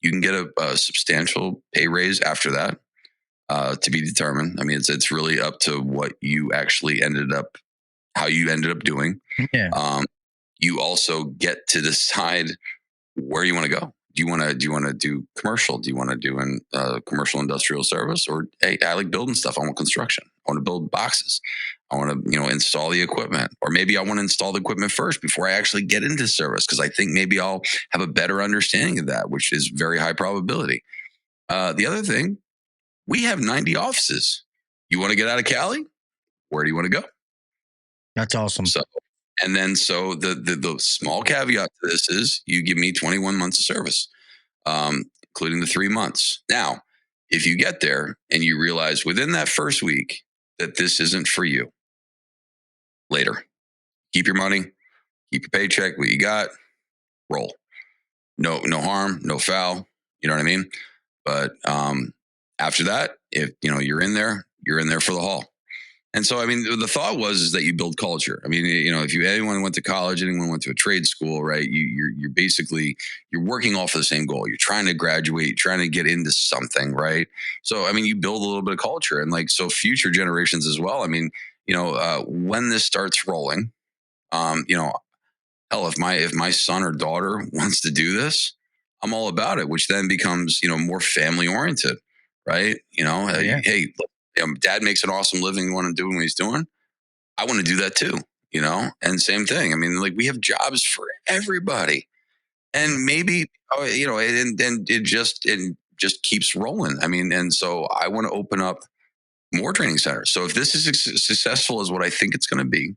you can get a substantial pay raise after that, to be determined. I mean, it's really up to what you actually how you ended up doing. Yeah. You also get to decide where you want to go. Do you want to do commercial? Do you want to do in commercial industrial service? Or, hey, I like building stuff. I want construction. I want to build boxes. I want to, install the equipment. Or maybe I want to install the equipment first before I actually get into service, because I think maybe I'll have a better understanding of that, which is very high probability. The other thing, we have 90 offices. You want to get out of Cali? Where do you want to go? That's awesome. So the small caveat to this is you give me 21 months of service, including the 3 months. Now, if you get there and you realize within that first week that this isn't for you, later, keep your money, keep your paycheck, what you got, roll. No harm, no foul. You know what I mean? But after that, if you're in there for the haul. And so, I mean, the thought is that you build culture. I mean, if anyone went to college, anyone went to a trade school, right? You're basically, you're working off of the same goal. You're trying to graduate, trying to get into something, right? So, I mean, you build a little bit of culture, and so future generations as well. I mean, when this starts rolling, hell, if my son or daughter wants to do this, I'm all about it. Which then becomes, more family oriented, right? Yeah. Hey, look, dad makes an awesome living. You want to do what he's doing? I want to do that too, and same thing. I mean, we have jobs for everybody, and maybe, and it just keeps rolling. I mean, and so I want to open up more training centers. So if this is successful as what I think it's going to be,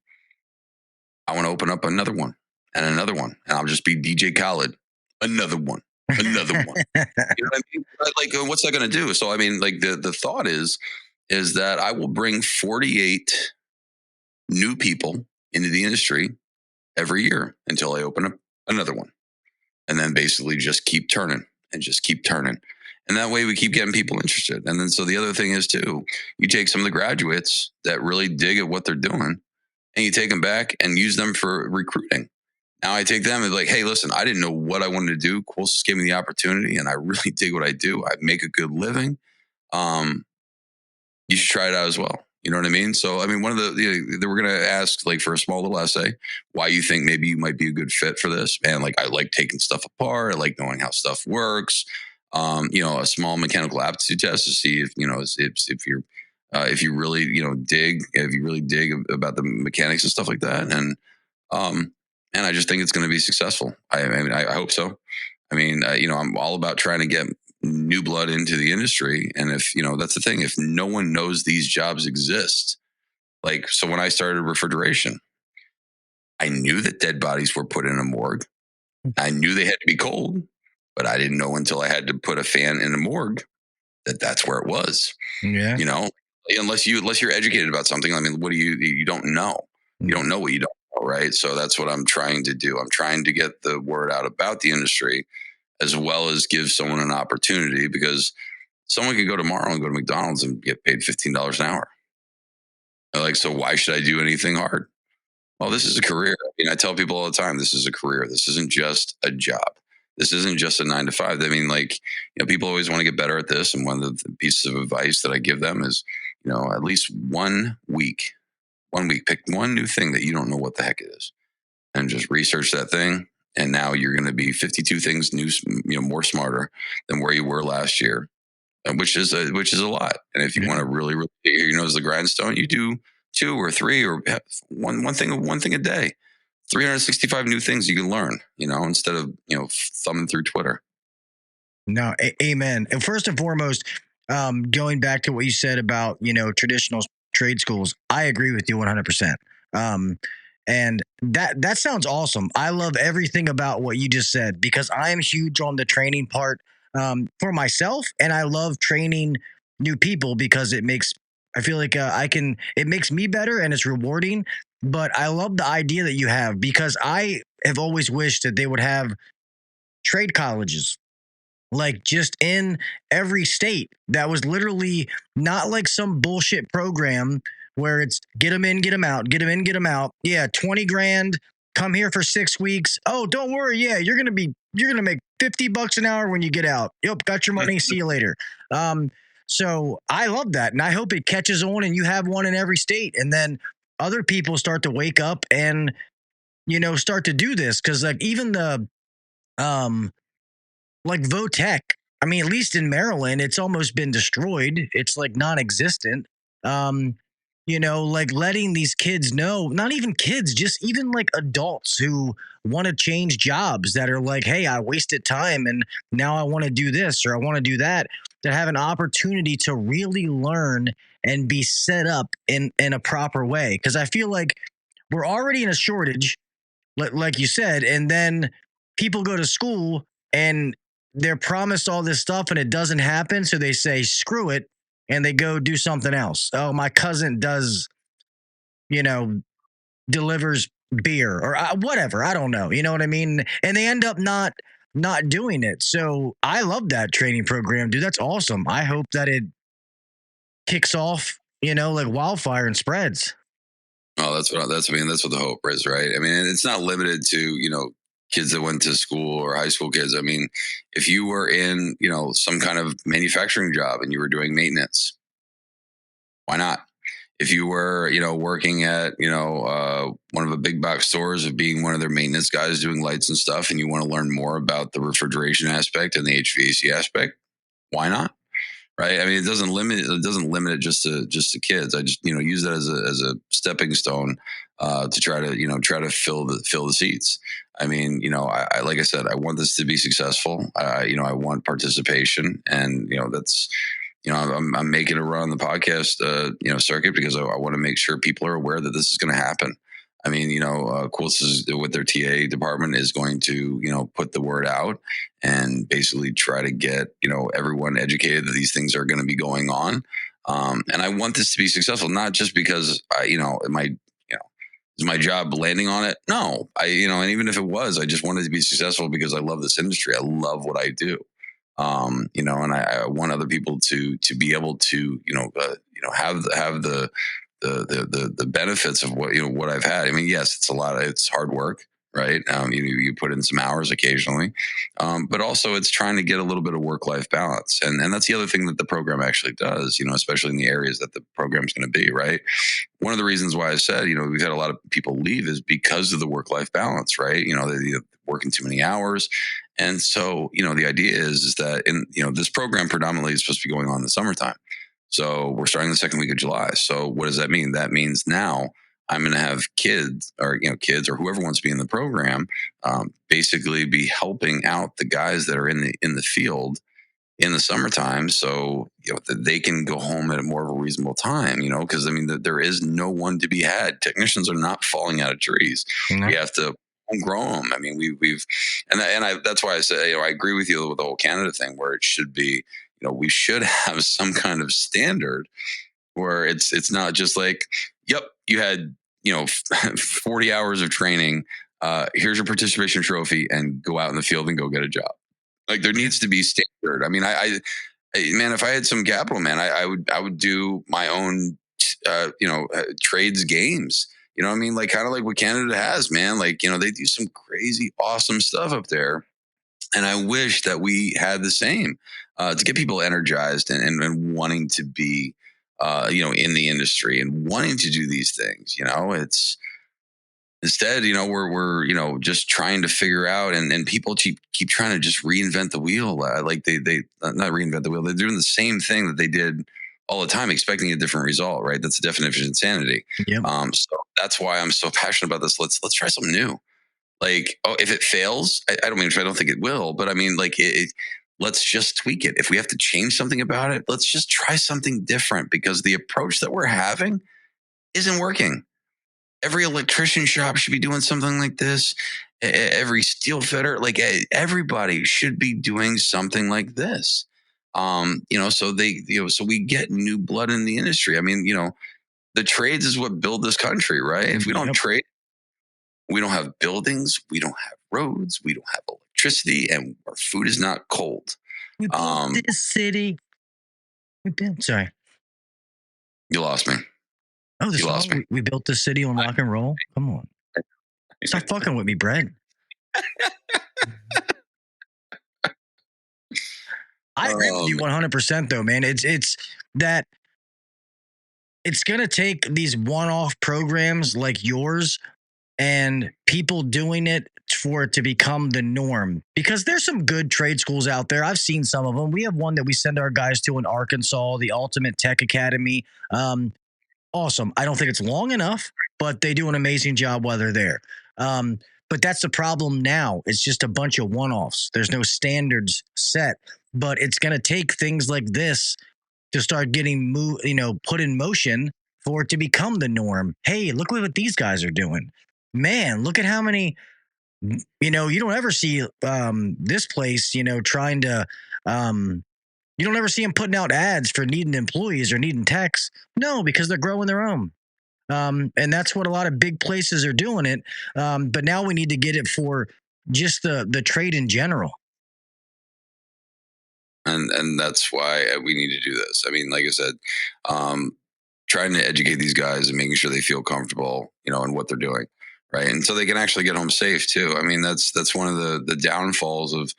I want to open up another one and another one, and I'll just be DJ Khaled, another one. Another one. You know what I mean? What's that going to do? So, I mean, the thought is that I will bring 48 new people into the industry every year until I open up another one. And then basically just keep turning. And that way we keep getting people interested. And then, so the other thing is too, you take some of the graduates that really dig at what they're doing and you take them back and use them for recruiting. Now I take them and hey, listen, I didn't know what I wanted to do. Quilsis gave me the opportunity and I really dig what I do. I make a good living. You should try it out as well. You know what I mean? So, I mean, one of they were going to ask for a small little essay, why you think maybe you might be a good fit for this. Man, I like taking stuff apart. I like knowing how stuff works. A small mechanical aptitude test to see if you really, dig about the mechanics and stuff like that. And I just think it's going to be successful. I hope so. I mean, I'm all about trying to get new blood into the industry. And if, that's the thing, if no one knows these jobs exist, so when I started refrigeration, I knew that dead bodies were put in a morgue. I knew they had to be cold, but I didn't know until I had to put a fan in a morgue that's where it was. Yeah. Unless you're educated about something. I mean, what do you don't know? You don't know what you don't know, right? So that's what I'm trying to do. I'm trying to get the word out about the industry, as well as give someone an opportunity, because someone could go tomorrow and go to McDonald's and get paid $15 an hour. So why should I do anything hard? Well, this is a career. I mean, I tell people all the time, this is a career. This isn't just a job. This isn't just a 9 to 5. I mean, people always want to get better at this. And one of the pieces of advice that I give them is, at least 1 week, pick one new thing that you don't know what the heck it is, and just research that thing And now you're going to be 52 things new, more smarter than where you were last year, which is a lot. And if you want to really, really get your nose to the grindstone, you do 2 or 3 or one thing a day. 365 new things you can learn, instead of thumbing through Twitter. No, amen. And first and foremost, going back to what you said about traditional trade schools, I agree with you 100%. And that sounds awesome. I love everything about what you just said because I am huge on the training part for myself, and I love training new people because I feel like it makes me better and it's rewarding. But I love the idea that you have because I have always wished that they would have trade colleges like just in every state that was literally not like some bullshit program where it's get them in, get them out, get them in, get them out. Yeah, 20 grand, come here for 6 weeks. Oh, don't worry. Yeah, you're going to make $50 an hour when you get out. Yep, got your money. See you later. So I love that. And I hope it catches on and you have one in every state. And then other people start to wake up and, start to do this. Cause like even the, like VOTEC, I mean, at least in Maryland, it's almost been destroyed. It's like non-existent. Like letting these kids know, not even kids, just even like adults who want to change jobs that are like, hey, I wasted time and now I want to do this or I want to do that, to have an opportunity to really learn and be set up in a proper way. Because I feel like we're already in a shortage, like you said, and then people go to school and they're promised all this stuff and it doesn't happen. So they say, screw it. And they go do something else. Oh, my cousin does, delivers beer or whatever. I don't know. You know what I mean? And they end up not doing it. So I love that training program, dude. That's awesome. I hope that it kicks off, like wildfire and spreads. Oh, that's what the hope is, right? I mean, it's not limited to, kids that went to school or high school kids. I mean, if you were in, some kind of manufacturing job and you were doing maintenance, why not? If you were, working at, one of the big box stores of being one of their maintenance guys doing lights and stuff, and you want to learn more about the refrigeration aspect and the HVAC aspect, why not? Right. I mean, it doesn't limit it just to kids. I just, use that as a stepping stone to try to fill the seats. I mean, I like I said, I want this to be successful. I want participation, and that's, I'm making a run on the podcast, circuit because I want to make sure people are aware that this is going to happen. I mean, Quilts is with their TA department is going to, put the word out and basically try to get, everyone educated that these things are going to be going on. And I want this to be successful, not just because is my job landing on it? No, and even if it was, I just wanted to be successful because I love this industry. I love what I do. And I want other people to be able to, have the benefits of what I've had. I mean, yes, it's hard work, right? You put in some hours occasionally, but also it's trying to get a little bit of work-life balance. And that's the other thing that the program actually does, especially in the areas that the program's going to be, right? One of the reasons why I said, we've had a lot of people leave is because of the work-life balance, right? They're working too many hours. And so, the idea is that this program predominantly is supposed to be going on in the summertime. So we're starting the second week of July. So what does that mean? That means now I'm going to have kids or whoever wants to be in the program, basically be helping out the guys that are in the field in the summertime. So, that they can go home at a more of a reasonable time, because I mean, there is no one to be had. Technicians are not falling out of trees. Mm-hmm. We have to grow them. I mean, that's why I say, I agree with you with the whole Canada thing where it should be, we should have some kind of standard where it's not just like, yep, you had, 40 hours of training. Here's your participation trophy and go out in the field and go get a job. Like there needs to be standard. I mean, I man, if I had some capital, man, I would do my own, trades games. You know what I mean? Like kind of like what Canada has, man. Like, they do some crazy, awesome stuff up there. And I wish that we had the same to get people energized and wanting to be, in the industry and wanting to do these things. Instead, we're just trying to figure out, and people keep trying to just reinvent the wheel. Like they not reinvent the wheel. They're doing the same thing that they did all the time, expecting a different result. Right? That's the definition of insanity. Yep. So that's why I'm so passionate about this. Let's try something new. Like, if it fails, I don't think it will, but I mean, like, let's just tweak it. If we have to change something about it, let's just try something different, because the approach that we're having isn't working. Every electrician shop should be doing something like this. Every steel fitter, like everybody should be doing something like this. So we get new blood in the industry. I mean, the trades is what build this country, right? If we don't trade, we don't have buildings, we don't have roads, we don't have electricity, and our food is not cold. We built this city. Sorry. You lost me. Oh, you lost me. We built this city on rock and roll. Come on. Stop fucking with me, Brett. I agree with you 100%, though, man. It's that it's going to take these one-off programs like yours and people doing it for it to become the norm, because there's some good trade schools out there. I've seen some of them. We have one that we send our guys to in Arkansas, the Ultimate Tech Academy. Awesome. I don't think it's long enough, but they do an amazing job while they're there. But that's the problem now. It's just a bunch of one-offs. There's no standards set, but it's going to take things like this to start getting put in motion for it to become the norm. Hey, look what these guys are doing. Man, look at how many, you don't ever see this place, trying to, you don't ever see them putting out ads for needing employees or needing techs. No, because they're growing their own. And that's what a lot of big places are doing it. But now we need to get it for just the trade in general. And that's why we need to do this. I mean, like I said, trying to educate these guys and making sure they feel comfortable, in what they're doing. Right. And so they can actually get home safe too. I mean, that's one of the downfalls of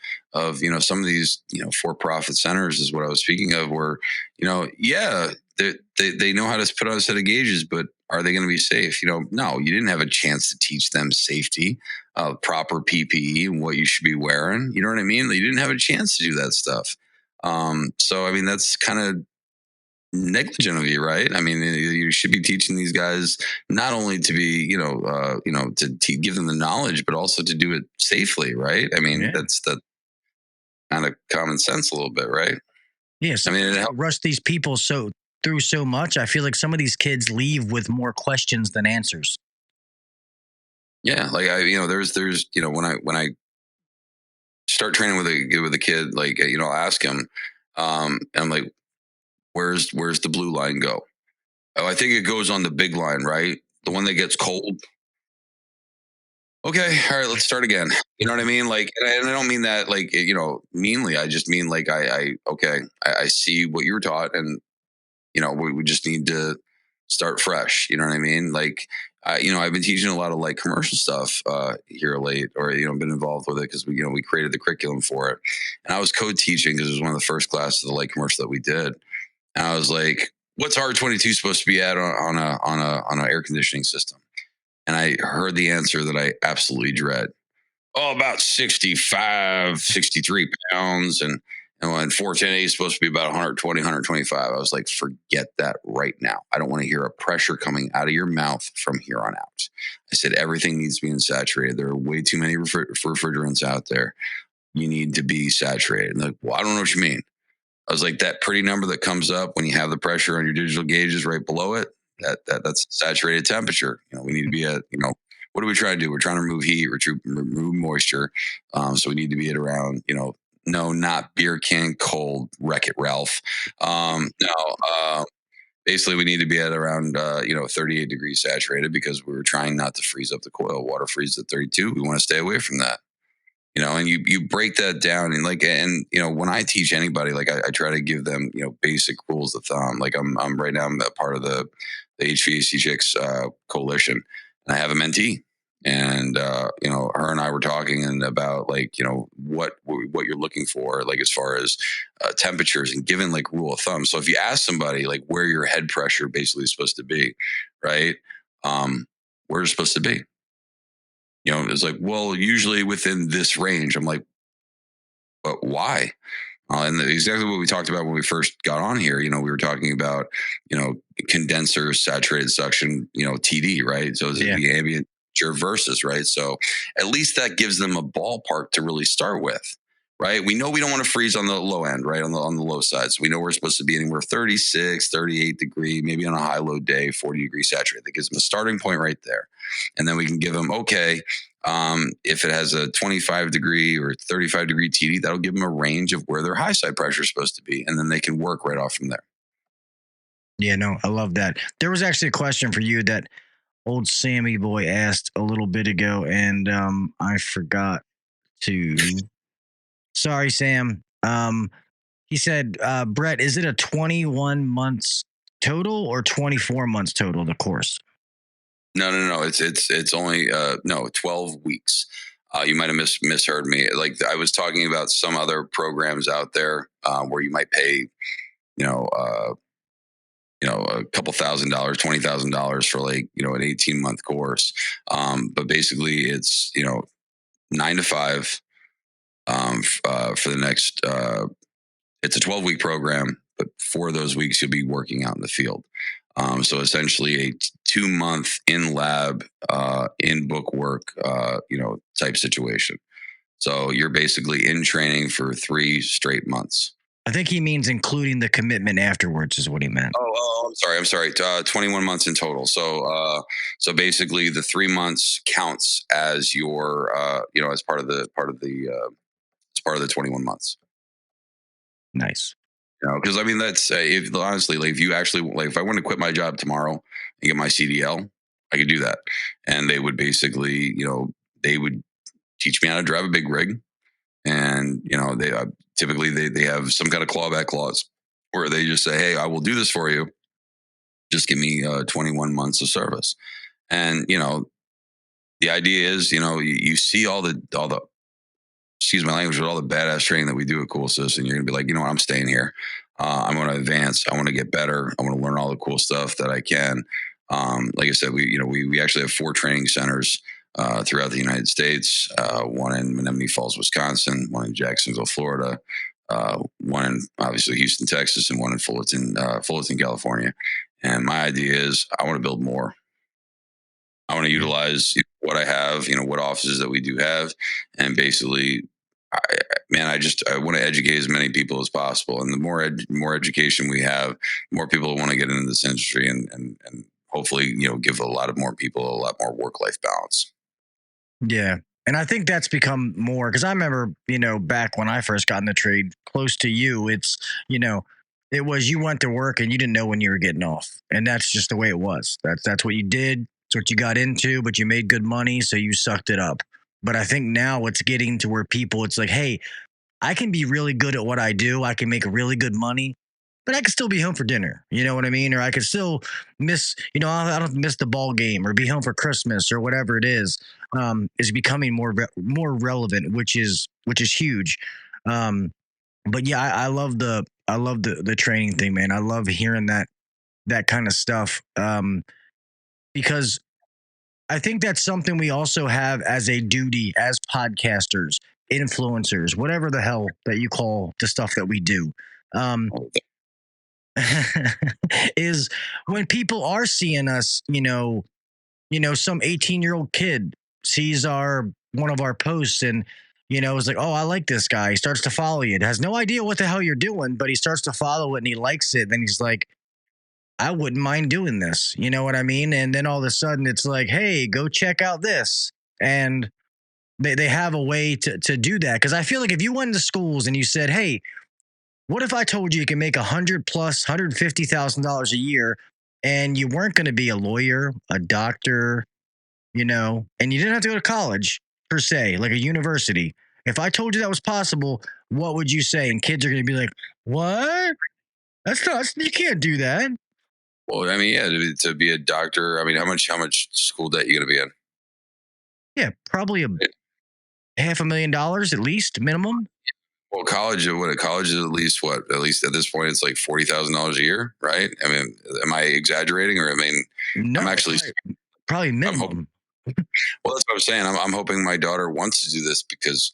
some of these, for-profit centers is what I was speaking of, where, they know how to put on a set of gauges, but are they going to be safe? No, you didn't have a chance to teach them safety, proper PPE and what you should be wearing. You know what I mean? You didn't have a chance to do that stuff. So, I mean, that's kind of negligent of you, right? I mean, you should be teaching these guys not only to be, to give them the knowledge, but also to do it safely, right? I mean, that's the kind of common sense a little bit, right? Yes. I mean, it rush these people through so much. I feel like some of these kids leave with more questions than answers. Yeah, like there's when I start training with a kid, like I'll ask him, and I'm like, where's the blue line go? Oh, I think it goes on the big line, right? The one that gets cold. Okay, all right, let's start again. You know what I mean? Like, and I don't mean that like meanly. I just mean like I see what you're taught, and we just need to start fresh. You know what I mean? Like, I've been teaching a lot of like commercial stuff here late, or been involved with it because we created the curriculum for it, and I was co-teaching because it was one of the first classes of the light commercial that we did. And I was like, "What's R22 supposed to be at on an air conditioning system?" And I heard the answer that I absolutely dread. Oh, about 65, 63 pounds, and 410A is supposed to be about 120, 125. I was like, forget that right now. I don't want to hear a pressure coming out of your mouth from here on out. I said, everything needs to be saturated. There are way too many refrigerants out there. You need to be saturated. And they're like, well, I don't know what you mean. I was like, that pretty number that comes up when you have the pressure on your digital gauges right below it, that's saturated temperature. We need to be at, what are we trying to do? We're trying to remove heat, remove moisture. So we need to be at around, no, not beer can cold, Wreck-It Ralph. Basically we need to be at around, 38 degrees saturated, because we're trying not to freeze up the coil. Water freezes at 32. We want to stay away from that. And you break that down, and when I teach anybody, like I try to give them, basic rules of thumb. Like I'm right now, I'm a part of the HVAC Chicks coalition, and I have a mentee, and her and I were talking about like, what you're looking for, like as far as temperatures, and given like rule of thumb. So if you ask somebody like where your head pressure basically is supposed to be, right? Where it's supposed to be. it's like, well, usually within this range. I'm like, but why? And exactly what we talked about when we first got on here, we were talking about, condenser, saturated suction, TD, right? So it's the ambient versus, right? So at least that gives them a ballpark to really start with, right? We know we don't want to freeze on the low end, right? On the low side. So we know we're supposed to be anywhere 36, 38 degree, maybe on a high low day, 40 degree saturated. That gives them a starting point right there. And then we can give them, okay, if it has a 25 degree or 35 degree TD, that'll give them a range of where their high side pressure is supposed to be. And then they can work right off from there. Yeah, no, I love that. There was actually a question for you that old Sammy boy asked a little bit ago, and I forgot to. Sorry, Sam. He said, Brett, is it a 21 months total or 24 months total, the course? No. It's only 12 weeks. You might have misheard me. Like I was talking about some other programs out there where you might pay, a couple $1,000, $20,000 for like, an 18-month course. But basically it's, 9 to 5 for the next, it's a 12-week program, but 4 of those weeks you'll be working out in the field. So essentially a 2-month in lab, in book work, type situation. So you're basically in training for 3 straight months. I think he means including the commitment afterwards is what he meant. Oh, I'm sorry. 21 months in total. So basically the 3 months counts as your, as part of the 21 months. Nice. Because I mean, that's honestly, like if you actually, like if I want to quit my job tomorrow and get my CDL, I could do that. And they would basically, they would teach me how to drive a big rig. And, they typically they have some kind of clawback clause where they just say, hey, I will do this for you. Just give me 21 months of service. And, the idea is, you see all the, excuse my language, but all the badass training that we do at Cool Assist, and you're going to be like, I'm staying here. I'm going to advance. I want to get better. I want to learn all the cool stuff that I can. Like I said, we actually have 4 training centers throughout the United States. One in Menominee Falls, Wisconsin, one in Jacksonville, Florida, one in obviously Houston, Texas, and one in Fullerton, California. And my idea is I want to build more. I want to utilize what I have, what offices that we do have. And basically, I want to educate as many people as possible. And the more education we have, more people want to get into this industry and hopefully, give a lot more people a lot more work-life balance. Yeah. And I think that's become more because I remember, back when I first got in the trade close to you, it's, it was you went to work and you didn't know when you were getting off. And that's just the way it was. That's what you did. It's what you got into, but you made good money. So you sucked it up. But I think now it's getting to where it's like, hey, I can be really good at what I do. I can make really good money, but I can still be home for dinner. You know what I mean? Or I could still miss, I don't miss the ball game or be home for Christmas or whatever it is becoming more relevant, which is huge. But yeah, I love the training thing, man. I love hearing that kind of stuff. Because I think that's something we also have as a duty as podcasters, influencers, whatever the hell that you call the stuff that we do. Is when people are seeing us, some 18-year-old kid sees one of our posts and, is like, oh, I like this guy. He starts to follow you. It has no idea what the hell you're doing, but he starts to follow it and he likes it. Then he's like, I wouldn't mind doing this. You know what I mean? And then all of a sudden it's like, hey, go check out this. And they have a way to do that. Because I feel like if you went into schools and you said, hey, what if I told you can make $100,000 plus $150,000 a year and you weren't going to be a lawyer, a doctor, and you didn't have to go to college per se, like a university. If I told you that was possible, what would you say? And kids are going to be like, what? That's not, you can't do that. Well, I mean, yeah, to be a doctor, I mean, how much school debt you going to be in? Yeah, probably $500,000 at least minimum. Well, college is at least at this point, it's like $40,000 a year, right? I mean, am I exaggerating or no, I'm actually probably minimum. Well, that's what I'm saying. I'm hoping my daughter wants to do this because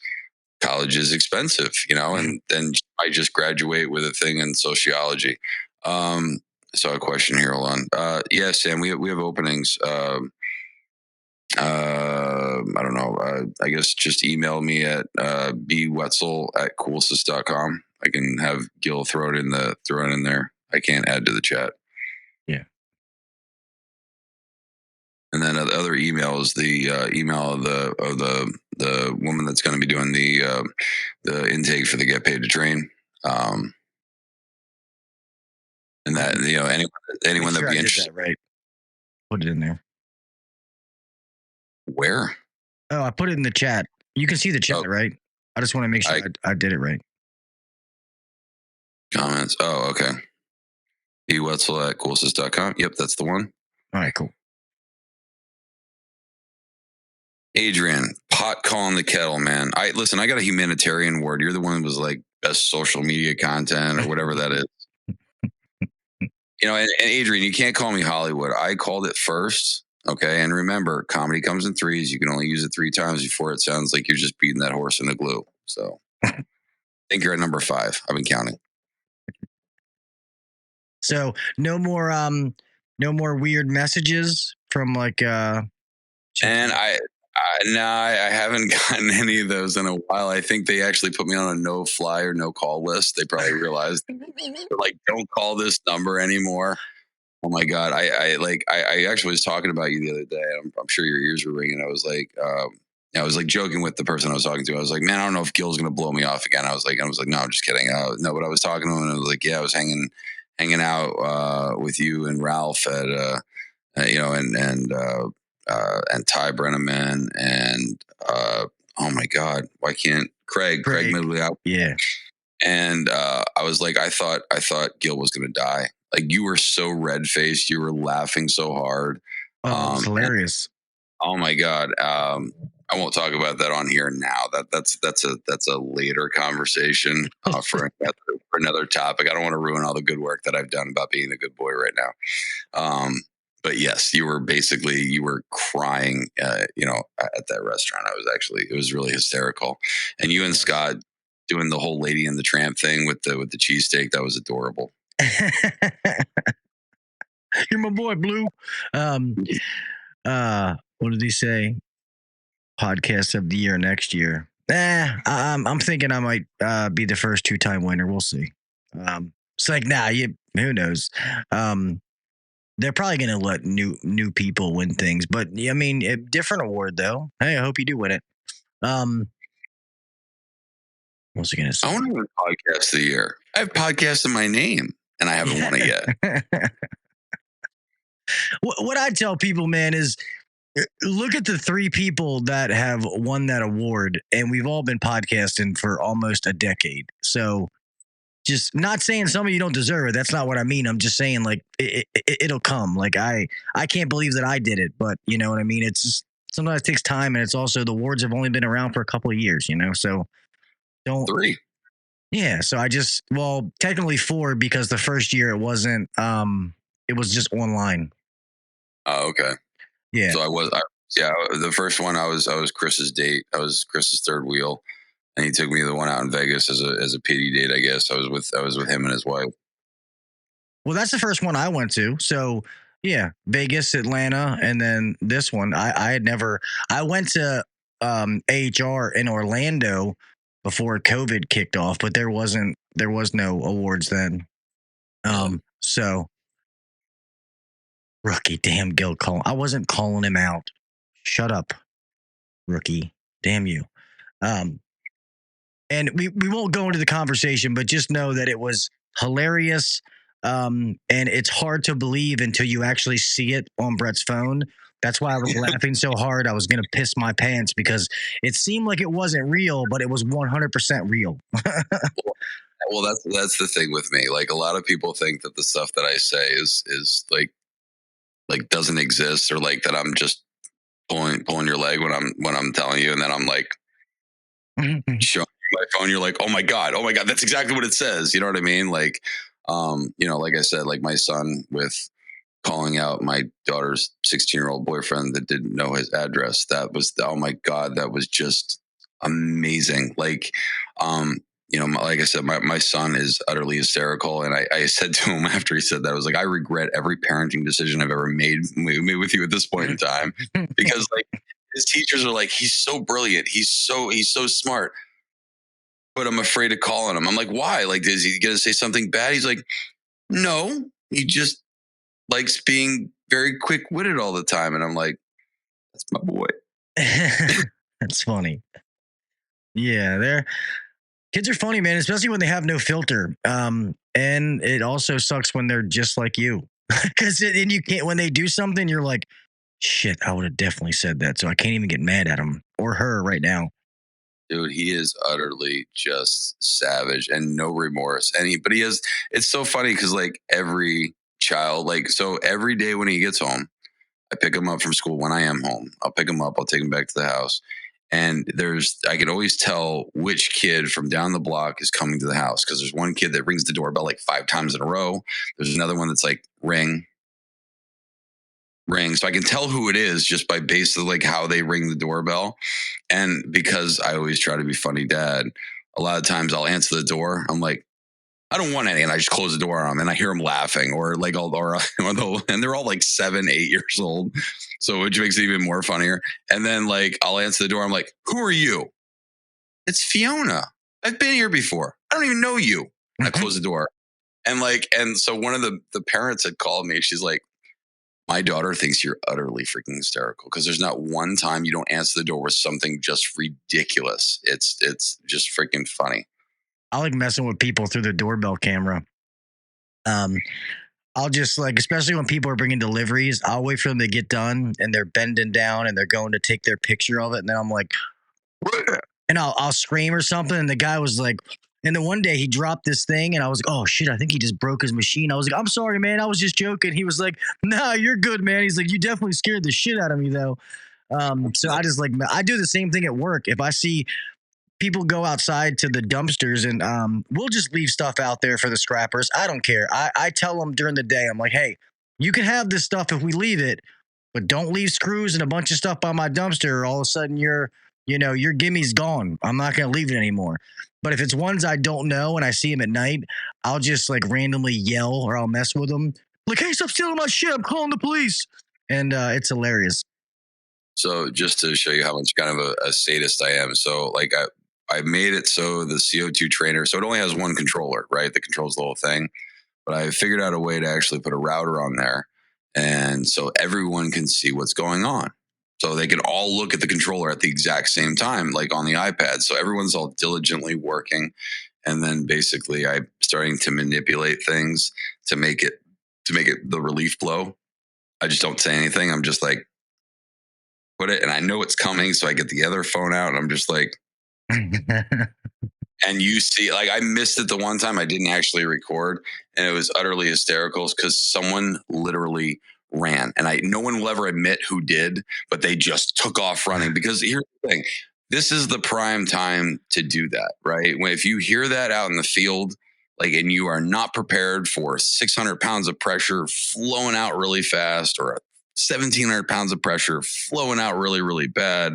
college is expensive, and then I just graduate with a thing in sociology. So a question here, hold on. Yeah, Sam, we have openings. I don't know. I guess just email me at bwetzel@coolsys.com. I can have Gil throw it in there. I can't add to the chat. Yeah. And then the other email is the email of the woman that's going to be doing the intake for the Get Paid to Train. And that anyone that'd be interested, right? Put it in there. Where? Oh, I put it in the chat. You can see the chat, right? I just want to make sure I did it right. Comments. Oh, okay. bwetzel@coolsys.com. Yep, that's the one. All right, cool. Adrian, pot calling the kettle, man. I got a humanitarian award. You're the one who was like best social media content or whatever that is. And Adrian, you can't call me Hollywood. I called it first. Okay. And remember, comedy comes in threes. You can only use it 3 times before it sounds like you're just beating that horse in the glue. So I think you're at number 5. I've been counting. So no more weird messages from like and I haven't gotten any of those in a while. I think they actually put me on a no fly or no call list. They probably realized like, don't call this number anymore. Oh my God. I actually was talking about you the other day. I'm sure your ears were ringing. I was like joking with the person I was talking to. I was like, man, I don't know if Gil's going to blow me off again. I was like, no, I'm just kidding. No, but I was talking to him and I was like, yeah, I was hanging out with you and Ralph at, and Ty Brenneman and oh my God, why can't Craig Midley out? Yeah. And I was like, I thought Gil was going to die. Like, you were so red faced, you were laughing so hard. Oh, it's hilarious. Oh my God. I won't talk about that on here now. That's a later conversation for another topic. I don't want to ruin all the good work that I've done about being a good boy right now. But yes, you were crying, at that restaurant. It was really hysterical. And you and Scott doing the whole Lady and the Tramp thing with the cheesesteak, that was adorable. You're my boy, Blue. What did he say? Podcast of the year next year. I'm thinking I might be the first 2-time winner. We'll see. It's like, who knows? They're probably going to let new people win things, but I mean, a different award though. Hey, I hope you do win it. What was I going to say? I want to win podcast of the year. I have podcasts in my name, and I haven't won it yet. What I tell people, man, is look at the 3 people that have won that award, and we've all been podcasting for almost a decade. So, just not saying some of you don't deserve it. That's not what I mean. I'm just saying, like, it'll come. Like, I can't believe that I did it, but you know what I mean? It's just, sometimes it takes time, and it's also the awards have only been around for a couple of years, so don't. 3. Yeah. So technically 4, because the first year it wasn't, it was just online. Oh, okay. Yeah. So the first one I was Chris's date. I was Chris's third wheel. And he took me to the one out in Vegas as a pity date, I guess. I was with him and his wife. Well, that's the first one I went to. So yeah, Vegas, Atlanta, and then this one. I went to AHR in Orlando before COVID kicked off, but there was no awards then. So rookie, damn Gil call. I wasn't calling him out. Shut up, rookie. Damn you. And we won't go into the conversation, but just know that it was hilarious. And it's hard to believe until you actually see it on Brett's phone. That's why I was laughing so hard. I was going to piss my pants because it seemed like it wasn't real, but it was 100% real. Well, that's the thing with me. Like, a lot of people think that the stuff that I say is like doesn't exist, or like that I'm just pulling your leg when I'm telling you, and then I'm like showing you my phone. You're like, oh my god, that's exactly what it says. You know what I mean? Like, like I said, like my son with calling out my daughter's 16-year-old boyfriend that didn't know his address. That was, oh my God, that was just amazing. Like, like I said, my son is utterly hysterical. And I said to him after he said that, I was like, I regret every parenting decision I've ever made with you at this point in time, because like his teachers are like, he's so brilliant. He's so smart, but I'm afraid of calling him. I'm like, why? Like, is he going to say something bad? He's like, no, he just likes being very quick-witted all the time. And I'm like, that's my boy. That's funny. Yeah, kids are funny, man, especially when they have no filter. And it also sucks when they're just like you, because then you can't, when they do something, you're like, shit, I would have definitely said that. So I can't even get mad at him or her right now. Dude, he is utterly just savage and no remorse. But he has, it's so funny because like every child, like, so every day when he gets home, I pick him up from school when I am home. I'll pick him up, I'll take him back to the house. And I can always tell which kid from down the block is coming to the house, because there's one kid that rings the doorbell like 5 times in a row. There's another one that's like ring. So I can tell who it is just by basically like how they ring the doorbell. And because I always try to be funny dad, a lot of times I'll answer the door. I'm like, I don't want any. And I just close the door on them and I hear them laughing, or like, and they're all like 7, 8 years old. So which makes it even more funnier. And then like, I'll answer the door. I'm like, who are you? It's Fiona. I've been here before. I don't even know you. And I close the door. And so one of the parents had called me. She's like, my daughter thinks you're utterly freaking hysterical, because there's not one time you don't answer the door with something just ridiculous. It's just freaking funny. I like messing with people through the doorbell camera. I'll just like, especially when people are bringing deliveries, I'll wait for them to get done and they're bending down and they're going to take their picture of it. And then I'm like, and I'll scream or something. And the guy was like, and then one day he dropped this thing and I was like, oh shit, I think he just broke his machine. I was like, I'm sorry, man. I was just joking. He was like, nah, you're good, man. He's like, you definitely scared the shit out of me though. So I just like, I do the same thing at work. If I see people go outside to the dumpsters and we'll just leave stuff out there for the scrappers. I don't care. I tell them during the day, I'm like, hey, you can have this stuff if we leave it, but don't leave screws and a bunch of stuff by my dumpster. Or all of a sudden your gimme's gone. I'm not going to leave it anymore. But if it's ones I don't know and I see them at night, I'll just like randomly yell or I'll mess with them. Like, hey, stop stealing my shit. I'm calling the police. And it's hilarious. So just to show you how much kind of a sadist I am. So like I made it so the CO2 trainer, so it only has one controller, right? That controls the whole thing. But I figured out a way to actually put a router on there. And so everyone can see what's going on. So they can all look at the controller at the exact same time, like on the iPad. So everyone's all diligently working. And then basically I'm starting to manipulate things to make it the relief flow. I just don't say anything. I'm just like, put it, and I know it's coming. So I get the other phone out and I'm just like, and you see, like I missed it the one time I didn't actually record, and it was utterly hysterical because someone literally ran, and no one will ever admit who did, but they just took off running. Because here's the thing, this is the prime time to do that, right? If you hear that out in the field, like, and you are not prepared for 600 pounds of pressure flowing out really fast, or 1,700 pounds of pressure flowing out really, really bad,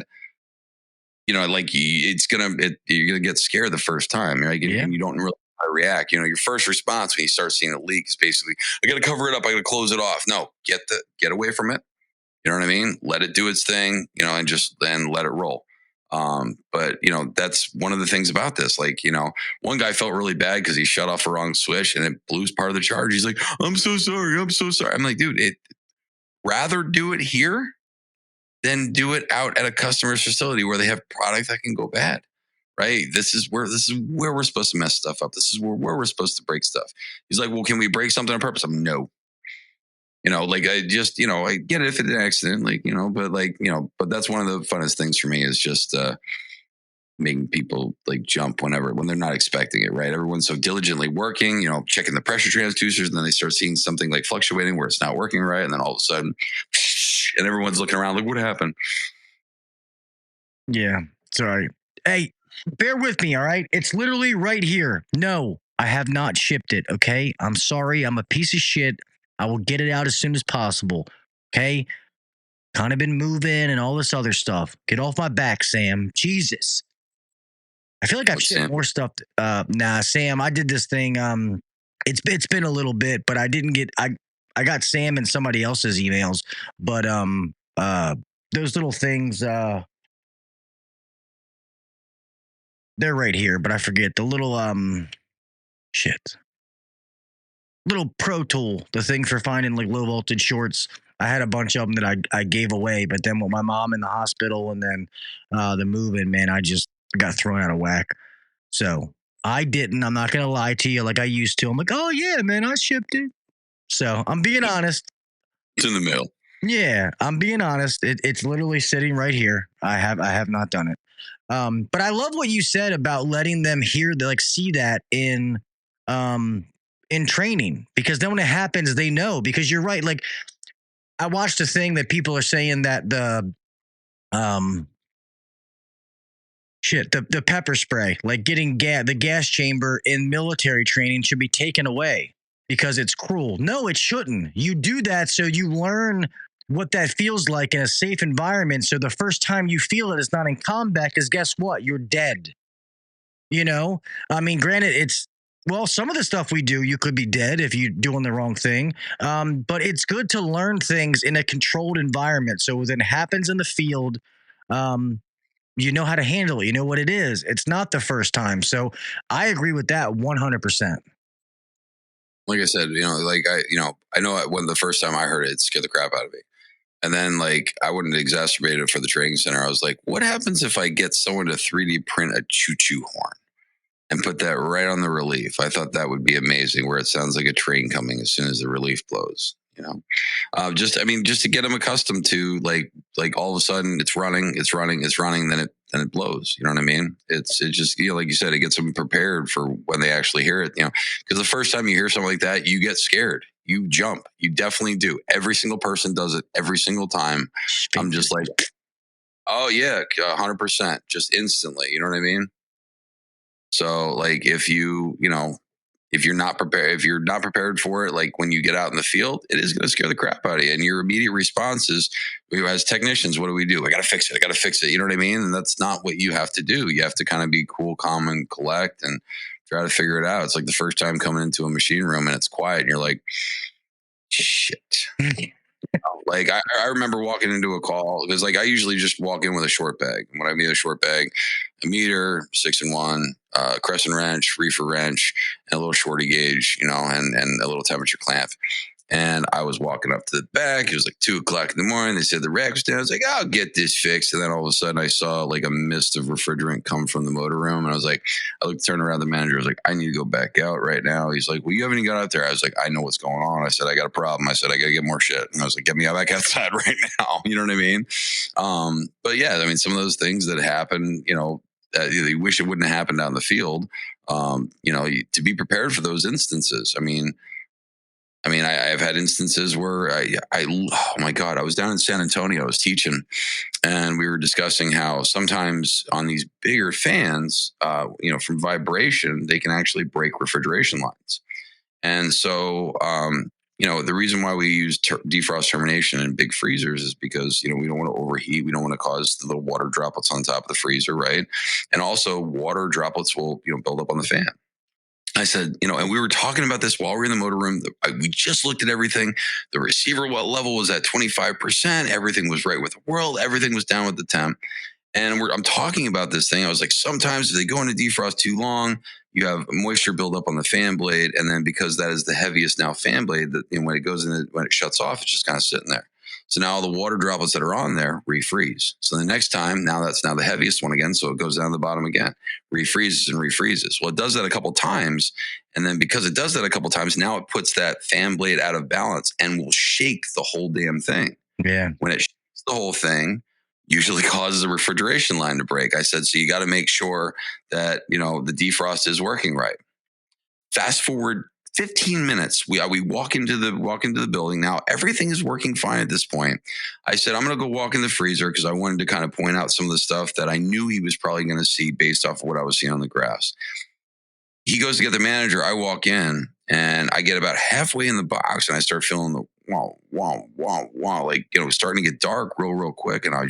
like you're gonna get scared the first time, right? Yeah. And you don't really react. Your first response when you start seeing a leak is basically, I got to cover it up. I got to close it off. No, get away from it. You know what I mean? Let it do its thing, and just then let it roll. But that's one of the things about this. Like, one guy felt really bad because he shut off a wrong switch and it blew part of the charge. He's like, I'm so sorry. I'm like, dude, rather do it here than do it out at a customer's facility where they have product that can go bad, right? This is where we're supposed to mess stuff up. This is where we're supposed to break stuff. He's like, well, can we break something on purpose? I'm no. Like I just, I get it if it's an accident, but that's one of the funnest things for me is just making people like jump when they're not expecting it, right? Everyone's so diligently working, checking the pressure transducers, and then they start seeing something like fluctuating where it's not working right. And then all of a sudden, and everyone's looking around like, what happened? Yeah, sorry. Hey, bear with me, all right? It's literally right here. No, I have not shipped it, okay? I'm sorry. I'm a piece of shit. I will get it out as soon as possible. Okay. Kind of been moving and all this other stuff. Get off my back, Sam. Jesus. I feel like I've shipped more stuff. Nah, Sam, I did this thing. It's been a little bit, but I didn't get, I got Sam and somebody else's emails, but those little things, they're right here, but I forget the little little Pro Tool, the thing for finding like low voltage shorts. I had a bunch of them that I gave away, but then with my mom in the hospital and then the move-in, man, I just got thrown out of whack. So I didn't. I'm not gonna lie to you like I used to. I'm like, oh yeah, man, I shipped it. So I'm being honest. It's in the mail. Yeah, I'm being honest. It's literally sitting right here. I have not done it. But I love what you said about letting them hear, like, see that in training, because then when it happens, they know. Because you're right. Like, I watched a thing that people are saying that the pepper spray, like getting the gas chamber in military training, should be taken away because it's cruel. No, it shouldn't. You do that so you learn what that feels like in a safe environment. So the first time you feel it, it's not in combat, because guess what? You're dead. You know, I mean, granted, some of the stuff we do, you could be dead if you're doing the wrong thing. But it's good to learn things in a controlled environment. So when it happens in the field, you know how to handle it. You know what it is. It's not the first time. So I agree with that 100%. Like I said, I know when the first time I heard it scared the crap out of me. And then, like, I wouldn't exacerbate it for the training center. I was like, what happens if I get someone to 3D print a choo-choo horn and put that right on the relief? I thought that would be amazing, where it sounds like a train coming as soon as the relief blows. Just to get them accustomed to, like all of a sudden it's running, then it blows. You know what I mean? It's just, like you said, it gets them prepared for when they actually hear it. Because the first time you hear something like that, you get scared. You jump. You definitely do. Every single person does it every single time. I'm just like, oh yeah, 100%, just instantly. You know what I mean? So, like, if you're not prepared for it, like when you get out in the field, it is going to scare the crap out of you. And your immediate response is, as technicians, what do? I got to fix it. You know what I mean? And that's not what you have to do. You have to kind of be cool, calm, and collect and try to figure it out. It's like the first time coming into a machine room and it's quiet and you're like, shit. Like I remember walking into a call, because like I usually just walk in with a short bag. When I mean a short bag, a meter, 6-in-1, crescent wrench, reefer wrench, and a little shorty gauge, and a little temperature clamp. And I was walking up to the back. It was like 2:00 in the morning. They said the rack was down. I was like, I'll get this fixed. And then all of a sudden I saw like a mist of refrigerant come from the motor room. And I was like, turned around the manager. I was like, I need to go back out right now. He's like, well, you haven't even got out there. I was like, I know what's going on. I said, I got a problem. I said, I got to get more shit. And I was like, get me back outside right now. You know what I mean? But yeah, I mean, some of those things that happen, you wish it wouldn't have happened out in the field, to be prepared for those instances. I've had instances where oh my God, I was down in San Antonio, I was teaching, and we were discussing how sometimes on these bigger fans, from vibration, they can actually break refrigeration lines. And so, the reason why we use defrost termination in big freezers is because, we don't want to overheat. We don't want to cause the little water droplets on top of the freezer, right? And also water droplets will, build up on the fan. I said, and we were talking about this while we were in the motor room. We just looked at everything. The receiver level was at 25%. Everything was right with the world. Everything was down with the temp. And I'm talking about this thing. I was like, sometimes if they go into defrost too long, you have moisture buildup on the fan blade. And then because that is the heaviest now fan blade, that when it goes in, when it shuts off, it's just kind of sitting there. So now all the water droplets that are on there refreeze. So the next time, that's the heaviest one again. So it goes down the bottom again, refreezes and refreezes. Well, it does that a couple times. And then because it does that a couple times, now it puts that fan blade out of balance and will shake the whole damn thing. Yeah. When it shakes the whole thing, usually causes a refrigeration line to break. I said, so you got to make sure that, the defrost is working right. Fast forward 15 minutes. We walk into the building. Now everything is working fine at this point. I said, I'm going to go walk in the freezer because I wanted to kind of point out some of the stuff that I knew he was probably going to see based off of what I was seeing on the graphs. He goes to get the manager. I walk in And I get about halfway in the box and I start feeling the wow, like, starting to get dark real quick. And I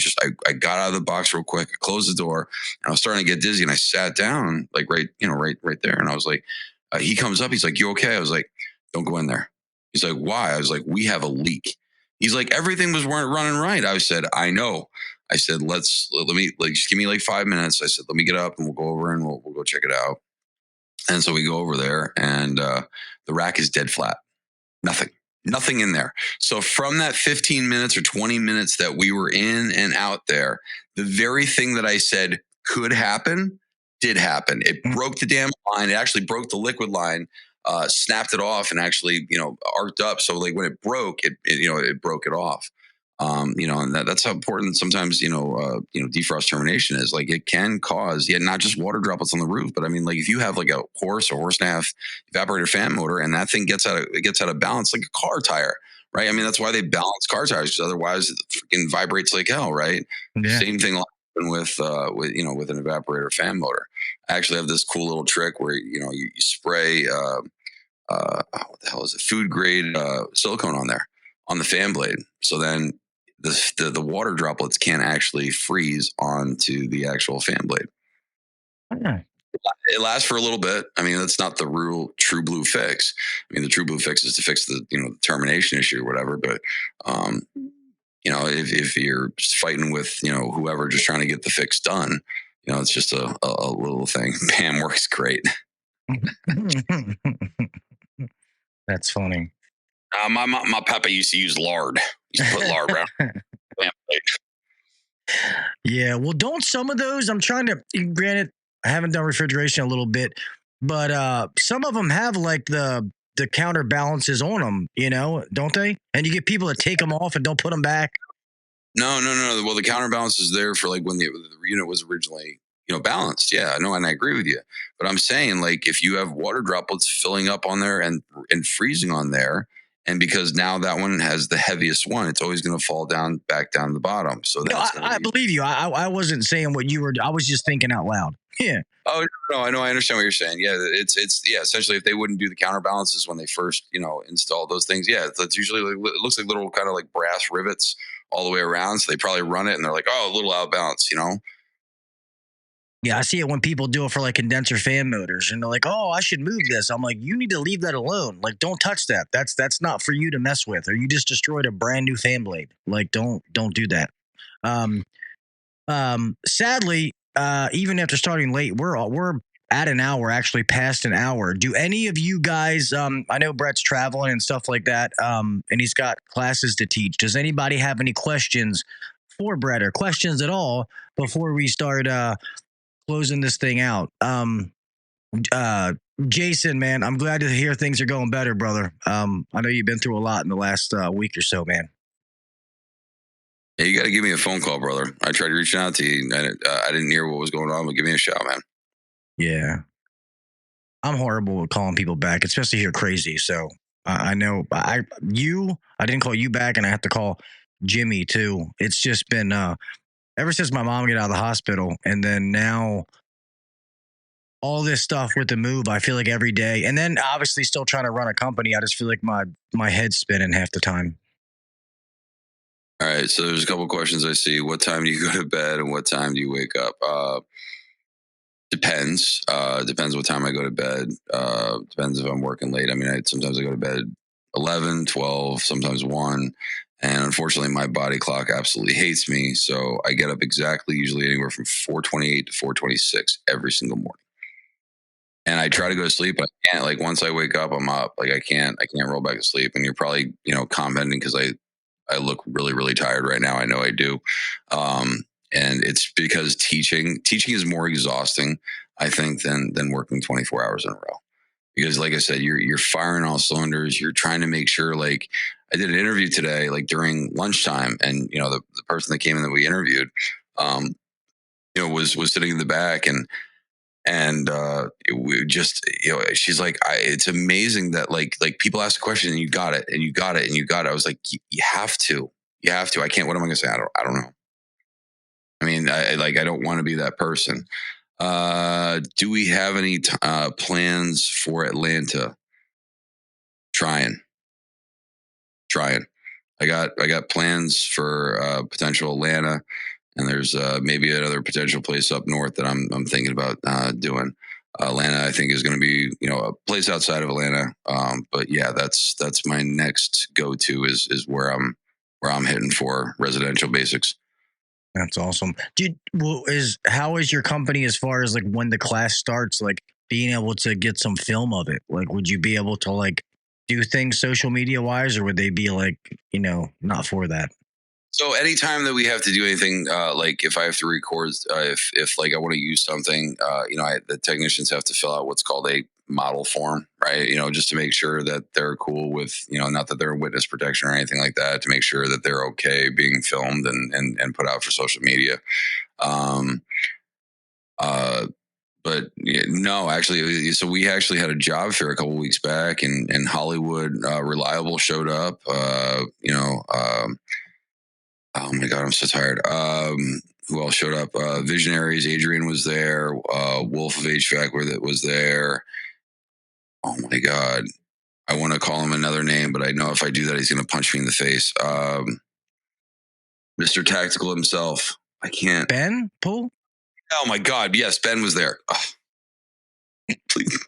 got out of the box real quick. I closed the door and I was starting to get dizzy and I sat down like right there. And I was like, he comes up, he's like, "You okay?" I was like, "Don't go in there." He's like, "Why?" I was like, "We have a leak." He's like, "Everything was running right." I said, "I know." I said, let me just give me like 5 minutes. I said, "Let me get up and we'll go over and we'll go check it out." And so we go over there and the rack is dead flat. Nothing in there. So from that 15 minutes or 20 minutes that we were in and out there, the very thing that I said could happen did happen. It broke the damn line. It actually broke the liquid line, snapped it off, and actually, arced up. So like when it broke, it broke it off. And that's how important sometimes, defrost termination is. Like it can cause, not just water droplets on the roof, but I mean, like if you have like a horse and a half evaporator fan motor and that thing gets out of balance, like a car tire, right? I mean, that's why they balance car tires, because otherwise it freaking vibrates like hell, right? Yeah. Same thing with an evaporator fan motor. I actually have this cool little trick where, you spray, what the hell is it? Food grade silicone on there on the fan blade. So then the water droplets can't actually freeze onto the actual fan blade. Okay. It lasts for a little bit. I mean, that's not the real true blue fix. I mean, the true blue fix is to fix the termination issue or whatever. But if you're fighting with whoever just trying to get the fix done, it's just a little thing. Bam, works great. That's funny. My papa used to use lard. He used to put lard around. Yeah, well, don't some of those, I'm trying to, granted, I haven't done refrigeration a little bit, but some of them have like the counterbalances on them, don't they? And you get people that take them off and don't put them back. No. Well, the counterbalance is there for like when the unit was originally, balanced. Yeah, I know, and I agree with you. But I'm saying, like, if you have water droplets filling up on there and freezing on there, and because now that one has the heaviest one, it's always going to fall back down the bottom. So I believe you. I wasn't saying what you were. I was just thinking out loud. Yeah. Oh no, I know. I understand what you're saying. Yeah, it's essentially if they wouldn't do the counterbalances when they first installed those things. Yeah, that's usually it looks like little kind of like brass rivets all the way around. So they probably run it and they're like, oh, a little out of balance, Yeah, I see it when people do it for like condenser fan motors and they're like, oh, I should move this. I'm like, you need to leave that alone. Like, don't touch that. That's not for you to mess with. Or you just destroyed a brand new fan blade. Like, don't do that. Sadly, even after starting late, we're at an hour, actually past an hour. Do any of you guys, I know Brett's traveling and stuff like that, and he's got classes to teach. Does anybody have any questions for Brett or questions at all before we start closing this thing out? Jason, man, I'm glad to hear things are going better, brother. I know you've been through a lot in the last week or so, man. Yeah, you got to give me a phone call, brother. I tried reaching out to you. I didn't hear what was going on, but give me a shout, man. Yeah. I'm horrible at calling people back, especially here crazy. So I know I didn't call you back, and I have to call Jimmy too. It's just been ever since my mom got out of the hospital, and then now all this stuff with the move. I feel like every day, and then obviously still trying to run a company. I just feel like my head's spinning half the time. All right, so there's a couple of questions I see. What time do you go to bed, and what time do you wake up? Depends. Depends what time I go to bed. Depends if I'm working late. I mean, sometimes I go to bed 11, 12, sometimes 1. And unfortunately, my body clock absolutely hates me. So I get up exactly, usually anywhere from 4:28 to 4:26 every single morning. And I try to go to sleep, but I can't. Like once I wake up, I'm up. Like I can't roll back to sleep. And you're probably, commenting because I look really, really tired right now. I know I do. And it's because teaching is more exhausting, I think, than working 24 hours in a row. Because like I said, you're firing all cylinders. You're trying to make sure, like I did an interview today, like during lunchtime, and the person that came in that we interviewed, was sitting in the back, and we just, she's like, it's amazing that like people ask a question and you got it. I was like, you have to. I can't. What am I going to say? I don't know. I mean, I don't want to be that person. Do we have any plans for Atlanta? Trying. I got plans for potential Atlanta, and there's maybe another potential place up north that I'm thinking about doing. Atlanta, I think, is going to be a place outside of Atlanta. But yeah, that's my next go-to is where I'm hitting for residential basics. That's awesome. How is your company as far as like when the class starts, like being able to get some film of it? Like, would you be able to like do things social media wise, or would they be like, not for that? So anytime that we have to do anything, like if I have to record, if like I want to use something, the technicians have to fill out what's called a model form, right? Just to make sure that they're cool with, not that they're in witness protection or anything like that, to make sure that they're okay being filmed and put out for social media. But no, actually, so we actually had a job fair a couple of weeks back in Hollywood. Reliable showed up, oh my God, I'm so tired. Who else showed up? Visionaries. Adrian was there. Wolf of HVAC was there. Oh my God. I want to call him another name, but I know if I do that, he's going to punch me in the face. Mr. Tactical himself. I can't. Ben Poole? Oh my God. Yes, Ben was there. Oh, please.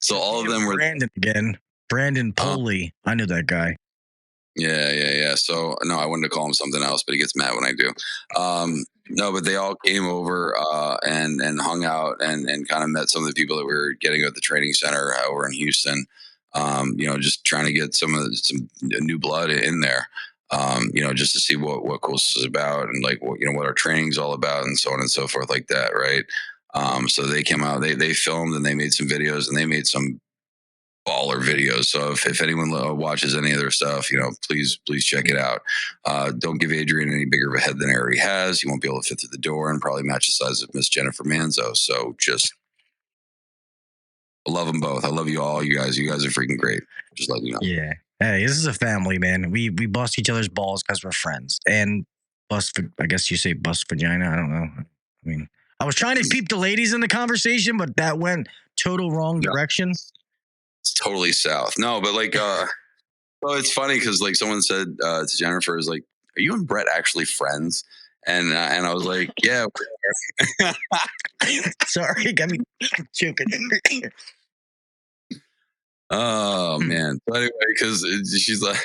So all of them were. Brandon again. Brandon Poley. I knew that guy. Yeah. So no, I wanted to call him something else, but he gets mad when I do. No, but they all came over and hung out and kind of met some of the people that we were getting at the training center over in Houston. Just trying to get some new blood in there. Just to see what Coast is about and like what our training's all about and so on and so forth like that, right? So they came out, they filmed and they made some videos and they made some baller videos. So if anyone watches any of their stuff, please check it out. Don't give Adrian any bigger of a head than he already has. He won't be able to fit through the door and probably match the size of Miss Jennifer Manzo. So just I love them both. I love you all. You guys are freaking great. Just let you know. Yeah. Hey, this is a family, man. We bust each other's balls because we're friends. And I guess you say bust vagina. I don't know. I mean, I was trying to keep the ladies in the conversation, but that went total wrong direction. It's totally south. No, but like, well, it's funny because like someone said to Jennifer, is like, "Are you and Brett actually friends?" And I was like, "Yeah." Sorry, got me choking. Oh man. But anyway, because she's like,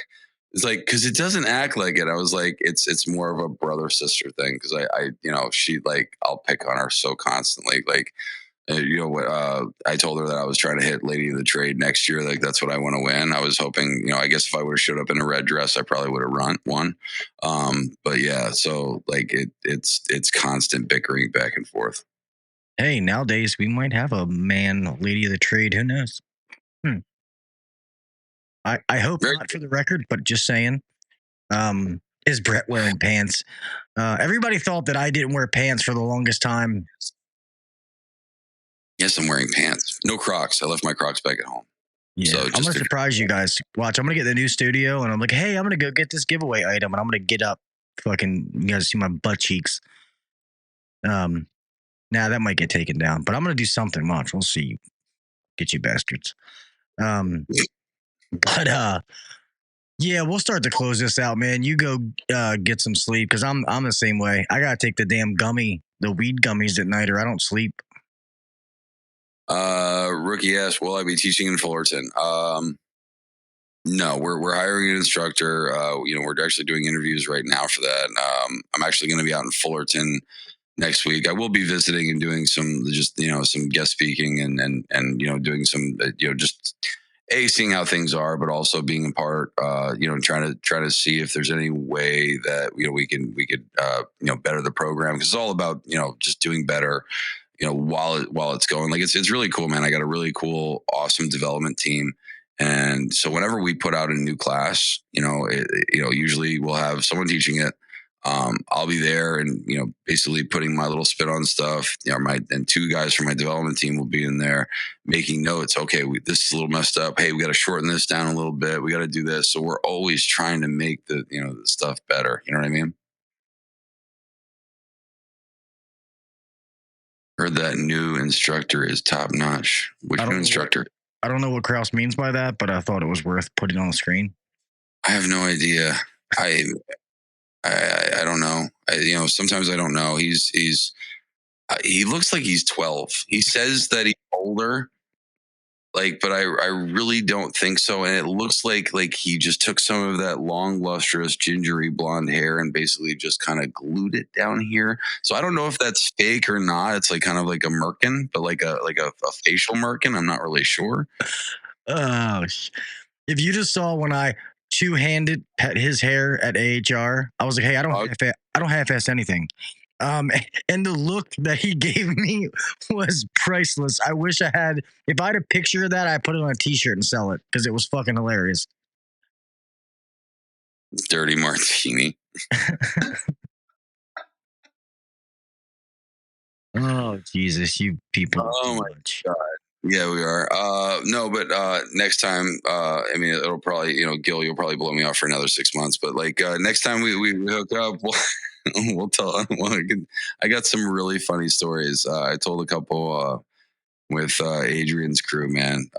it's like because it doesn't act like it. I was like, it's more of a brother sister thing because I she like I'll pick on her so constantly like. I told her that I was trying to hit Lady of the Trade next year. Like that's what I want to win. I was hoping, I guess if I would have showed up in a red dress, I probably would have won. But yeah, so like it's constant bickering back and forth. Hey, nowadays we might have a man Lady of the Trade. Who knows? I hope not for the record, but just saying. Is Brett wearing pants? Everybody thought that I didn't wear pants for the longest time. Yes, I'm wearing pants. No Crocs. I left my Crocs back at home. Yeah, so I'm going to surprise you guys. Watch, I'm going to get the new studio and I'm like, hey, I'm going to go get this giveaway item and I'm going to get up. Fucking, you guys see my butt cheeks. Now that might get taken down, but I'm going to do something. Watch, we'll see. Get you bastards. Yeah, we'll start to close this out, man. You go get some sleep because I'm the same way. I got to take the damn the weed gummies at night or I don't sleep. Rookie asks, will I be teaching in Fullerton? No, we're hiring an instructor. We're actually doing interviews right now for that. I'm actually going to be out in Fullerton next week. I will be visiting and doing some guest speaking and doing some, just seeing how things are, but also being a part, trying to see if there's any way that, we could better the program. Cause it's all about, just doing better, while it's going. Like it's really cool, man. I got a really cool, awesome development team. And so whenever we put out a new class, usually we'll have someone teaching it. I'll be there and, basically putting my little spin on stuff, and two guys from my development team will be in there making notes. Okay, this is a little messed up. Hey, we got to shorten this down a little bit. We got to do this. So we're always trying to make the stuff better. You know what I mean? Heard that new instructor is top notch. Which new instructor? I don't know what Kraus means by that, but I thought it was worth putting on the screen. I have no idea. I don't know. Sometimes I don't know. He looks like he's 12. He says that he's older, but I really don't think so. And it looks like he just took some of that long, lustrous, gingery blonde hair and basically just kind of glued it down here. So I don't know if that's fake or not. It's kind of like a merkin, but like a facial merkin. I'm not really sure. Oh, if you just saw when I two-handed pet his hair at AHR, I was like, hey, I don't half-ass anything. And the look that he gave me was priceless. I wish I had, if I had a picture of that, I'd put it on a t-shirt and sell it because it was fucking hilarious. Dirty martini. Oh, Jesus, you people. Oh, my God. Yeah, we are. No, but next time, it'll probably, Gil, you'll probably blow me off for another 6 months. But next time we hook up, we'll tell. I got some really funny stories. I told a couple with Adrian's crew, man.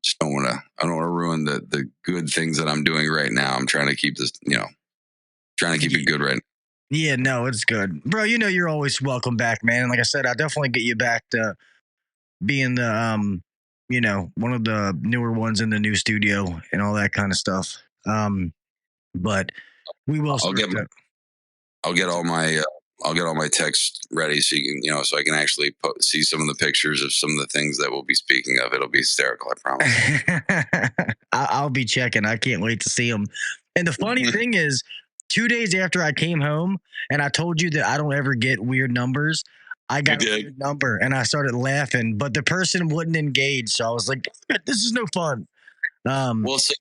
Just don't want to. I don't want to ruin the good things that I'm doing right now. I'm trying to keep this, trying to keep it good right now. Yeah, no, it's good, bro. You're always welcome back, man. And like I said, I'll definitely get you back to being the one of the newer ones in the new studio and all that kind of stuff. But we will. I'll get all my text ready so you can, so I can actually see some of the pictures of some of the things that we'll be speaking of. It'll be hysterical, I promise. I'll be checking. I can't wait to see them. And the funny thing is, 2 days after I came home and I told you that I don't ever get weird numbers, I got a weird number and I started laughing, but the person wouldn't engage. So I was like, this is no fun. Well, so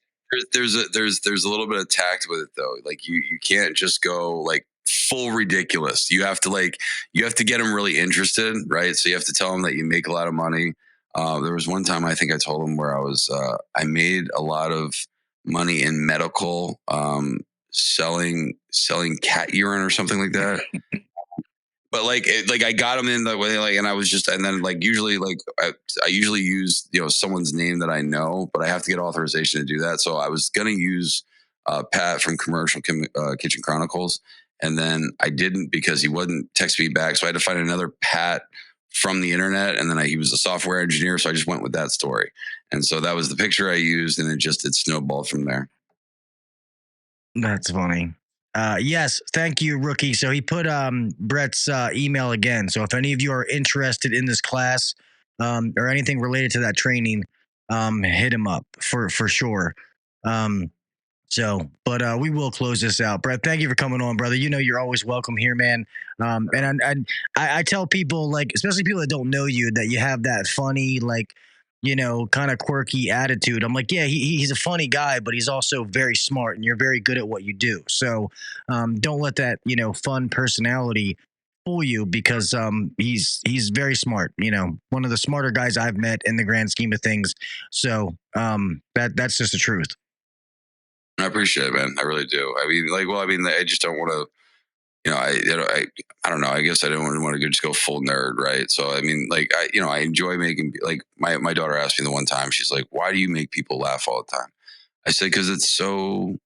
there's a little bit of tact with it though. You can't just go full ridiculous. You have to get them really interested, right? So you have to tell them that you make a lot of money. There was one time I think I told them where I made a lot of money in medical, selling cat urine or something like that. But I got them in that way, and I was just, and then usually I usually use someone's name that I know, but I have to get authorization to do that. So I was gonna use Pat from Commercial Kitchen Chronicles, and then I didn't because he wouldn't text me back. So I had to find another Pat from the internet, and then he was a software engineer, so I just went with that story, and so that was the picture I used, and it snowballed from there. That's funny. Yes, thank you, Rookie. So he put Brett's email again. So if any of you are interested in this class or anything related to that training, hit him up for sure. But we will close this out. Brett, thank you for coming on, brother. You're always welcome here, man. And I tell people, especially people that don't know you, that you have that funny, kind of quirky attitude. I'm like, yeah, he's a funny guy, but he's also very smart and you're very good at what you do. So don't let that, fun personality fool you because he's very smart, one of the smarter guys I've met in the grand scheme of things. So that's just the truth. I appreciate it, man. I really do. I just don't want to, I don't know. I guess I don't want to just go full nerd, right? So I enjoy making my daughter asked me the one time. She's like, "Why do you make people laugh all the time?" I said, "Because it's so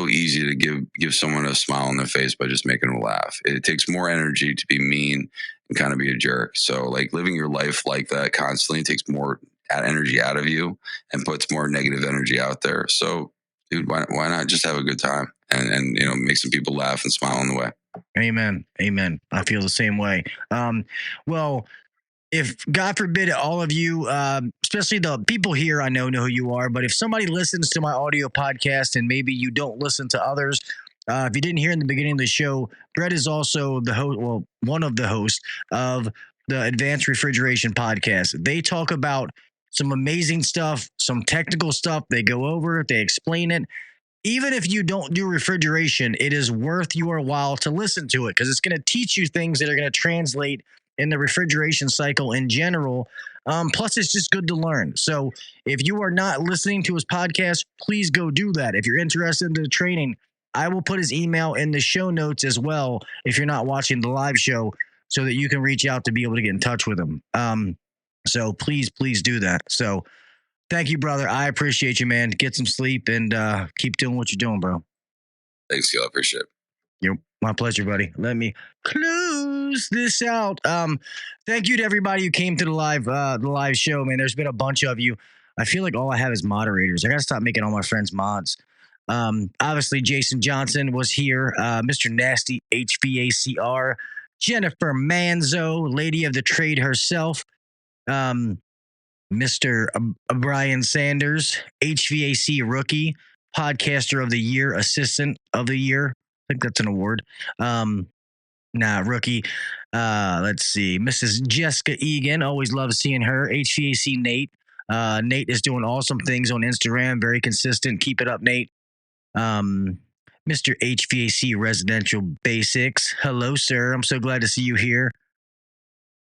easy to give someone a smile on their face by just making them laugh. It takes more energy to be mean and kind of be a jerk. So living your life like that constantly takes more energy out of you and puts more negative energy out there. So, dude, why not just have a good time and make some people laugh and smile on the way." Amen. I feel the same way. Well, if God forbid all of you, especially the people here, I know who you are, but if somebody listens to my audio podcast and maybe you don't listen to others, if you didn't hear in the beginning of the show, Brett is also the host, one of the hosts of the Advanced Refrigeration Podcast. They talk about some amazing stuff, some technical stuff. They go over it, they explain it. Even if you don't do refrigeration, it is worth your while to listen to it because it's going to teach you things that are going to translate in the refrigeration cycle in general. Plus, it's just good to learn. So if you are not listening to his podcast, please go do that. If you're interested in the training, I will put his email in the show notes as well if you're not watching the live show so that you can reach out to be able to get in touch with him. So please do that. So thank you, brother. I appreciate you, man. Get some sleep and keep doing what you're doing, bro. Thanks, y'all. Appreciate it. My pleasure, buddy. Let me close this out. Thank you to everybody who came to the live show, man. There's been a bunch of you. I feel like all I have is moderators. I gotta stop making all my friends mods. Obviously, Jason Johnson was here. Mr. Nasty HVACR, Jennifer Manzo, lady of the trade herself. Mr. Brian Sanders, HVAC rookie, podcaster of the year, assistant of the year. I think that's an award. Rookie. Let's see. Mrs. Jessica Egan. Always love seeing her. HVAC Nate. Nate is doing awesome things on Instagram. Very consistent. Keep it up, Nate. Mr. HVAC Residential Basics. Hello, sir. I'm so glad to see you here.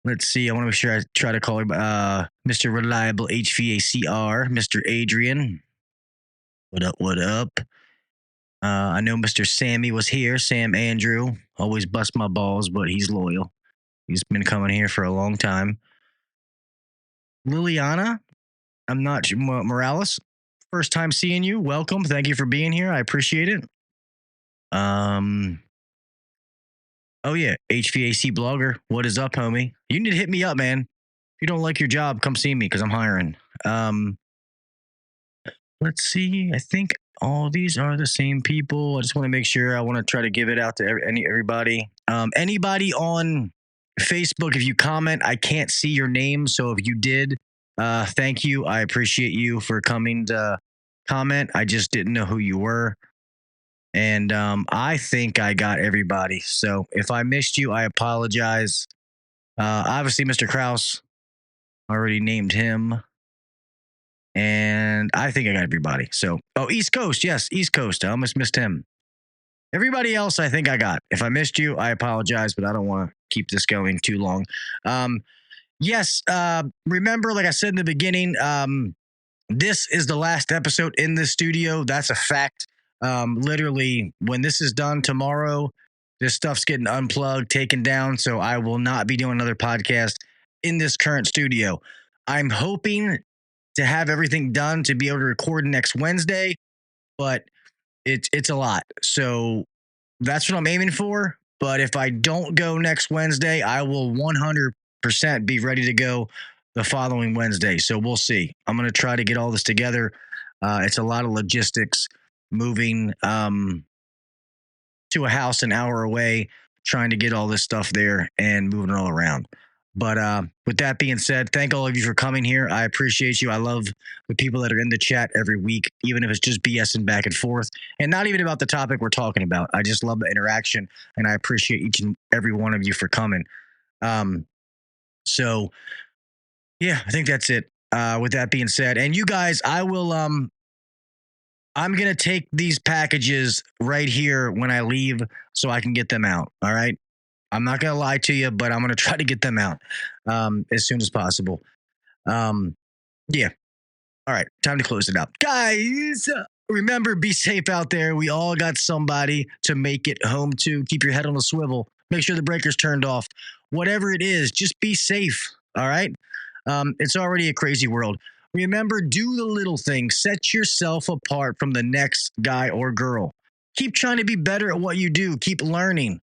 Let's see. I want to make sure I try to call him Mr. Reliable HVACR, Mr. Adrian. What up? What up? I know Mr. Sammy was here. Sam Andrew. Always bust my balls, but he's loyal. He's been coming here for a long time. Liliana. I'm not sure. Morales. First time seeing you. Welcome. Thank you for being here. I appreciate it. Oh, yeah. HVAC blogger. What is up, homie? You need to hit me up, man. If you don't like your job, come see me because I'm hiring. Let's see. I think all these are the same people. I just want to make sure. I want to try to give it out to everybody. Anybody on Facebook, if you comment, I can't see your name. So if you did, thank you. I appreciate you for coming to comment. I just didn't know who you were. And I think I got everybody. So if I missed you, I apologize. Obviously, Mr. Kraus, already named him. And I think I got everybody. So, East Coast. Yes, East Coast. I almost missed him. Everybody else, I think I got. If I missed you, I apologize, but I don't want to keep this going too long. Yes, remember, like I said in the beginning, this is the last episode in the studio. That's a fact. Literally, when this is done tomorrow, this stuff's getting unplugged, taken down. So I will not be doing another podcast in this current studio. I'm hoping to have everything done to be able to record next Wednesday, but it's a lot. So that's what I'm aiming for. But if I don't go next Wednesday, I will 100% be ready to go the following Wednesday. So we'll see. I'm going to try to get all this together. It's a lot of logistics, moving to a house an hour away, trying to get all this stuff there and moving it all around. But with that being said, thank all of you for coming here. I appreciate you. I love the people that are in the chat every week, even if it's just BSing back and forth and not even about the topic we're talking about. I just love the interaction, and I appreciate each and every one of you for coming. So, yeah, I think that's it. With that being said, and you guys, I will I'm going to take these packages right here when I leave so I can get them out. All right. I'm not going to lie to you, but I'm going to try to get them out as soon as possible. Yeah. All right. Time to close it up. Guys, remember, be safe out there. We all got somebody to make it home to. Keep your head on a swivel. Make sure the breaker's turned off. Whatever it is, just be safe. All right. It's already a crazy world. Remember, do the little things. Set yourself apart from the next guy or girl. Keep trying to be better at what you do. Keep learning.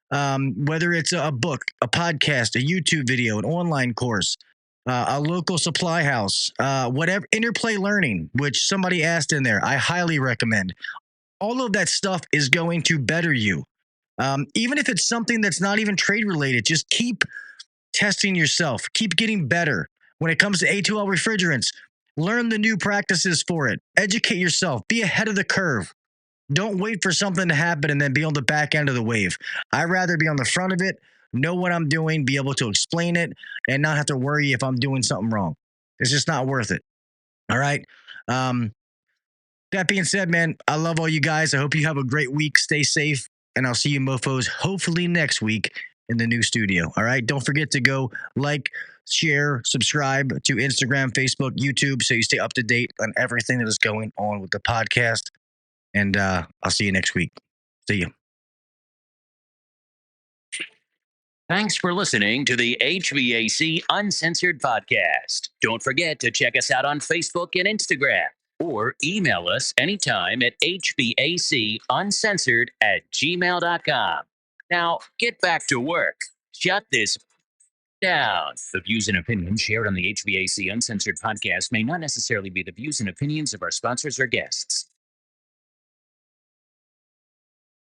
Whether it's a book, a podcast, a YouTube video, an online course, a local supply house, whatever, Interplay Learning, which somebody asked in there, I highly recommend. All of that stuff is going to better you. Even if it's something that's not even trade related, just keep testing yourself. Keep getting better. When it comes to A2L refrigerants, learn the new practices for it. Educate yourself. Be ahead of the curve. Don't wait for something to happen and then be on the back end of the wave. I'd rather be on the front of it, know what I'm doing, be able to explain it, and not have to worry if I'm doing something wrong. It's just not worth it. All right. That being said, man, I love all you guys. I hope you have a great week. Stay safe, and I'll see you mofos hopefully next week in the new studio. All right. Don't forget to go like, share, subscribe to Instagram, Facebook, YouTube, so you stay up to date on everything that is going on with the podcast. And I'll see you next week. See you. Thanks for listening to the HVAC Uncensored Podcast. Don't forget to check us out on Facebook and Instagram, or email us anytime at hvacuncensored@gmail.com. Now, get back to work. Shut this down. The views and opinions shared on the HVAC Uncensored Podcast may not necessarily be the views and opinions of our sponsors or guests.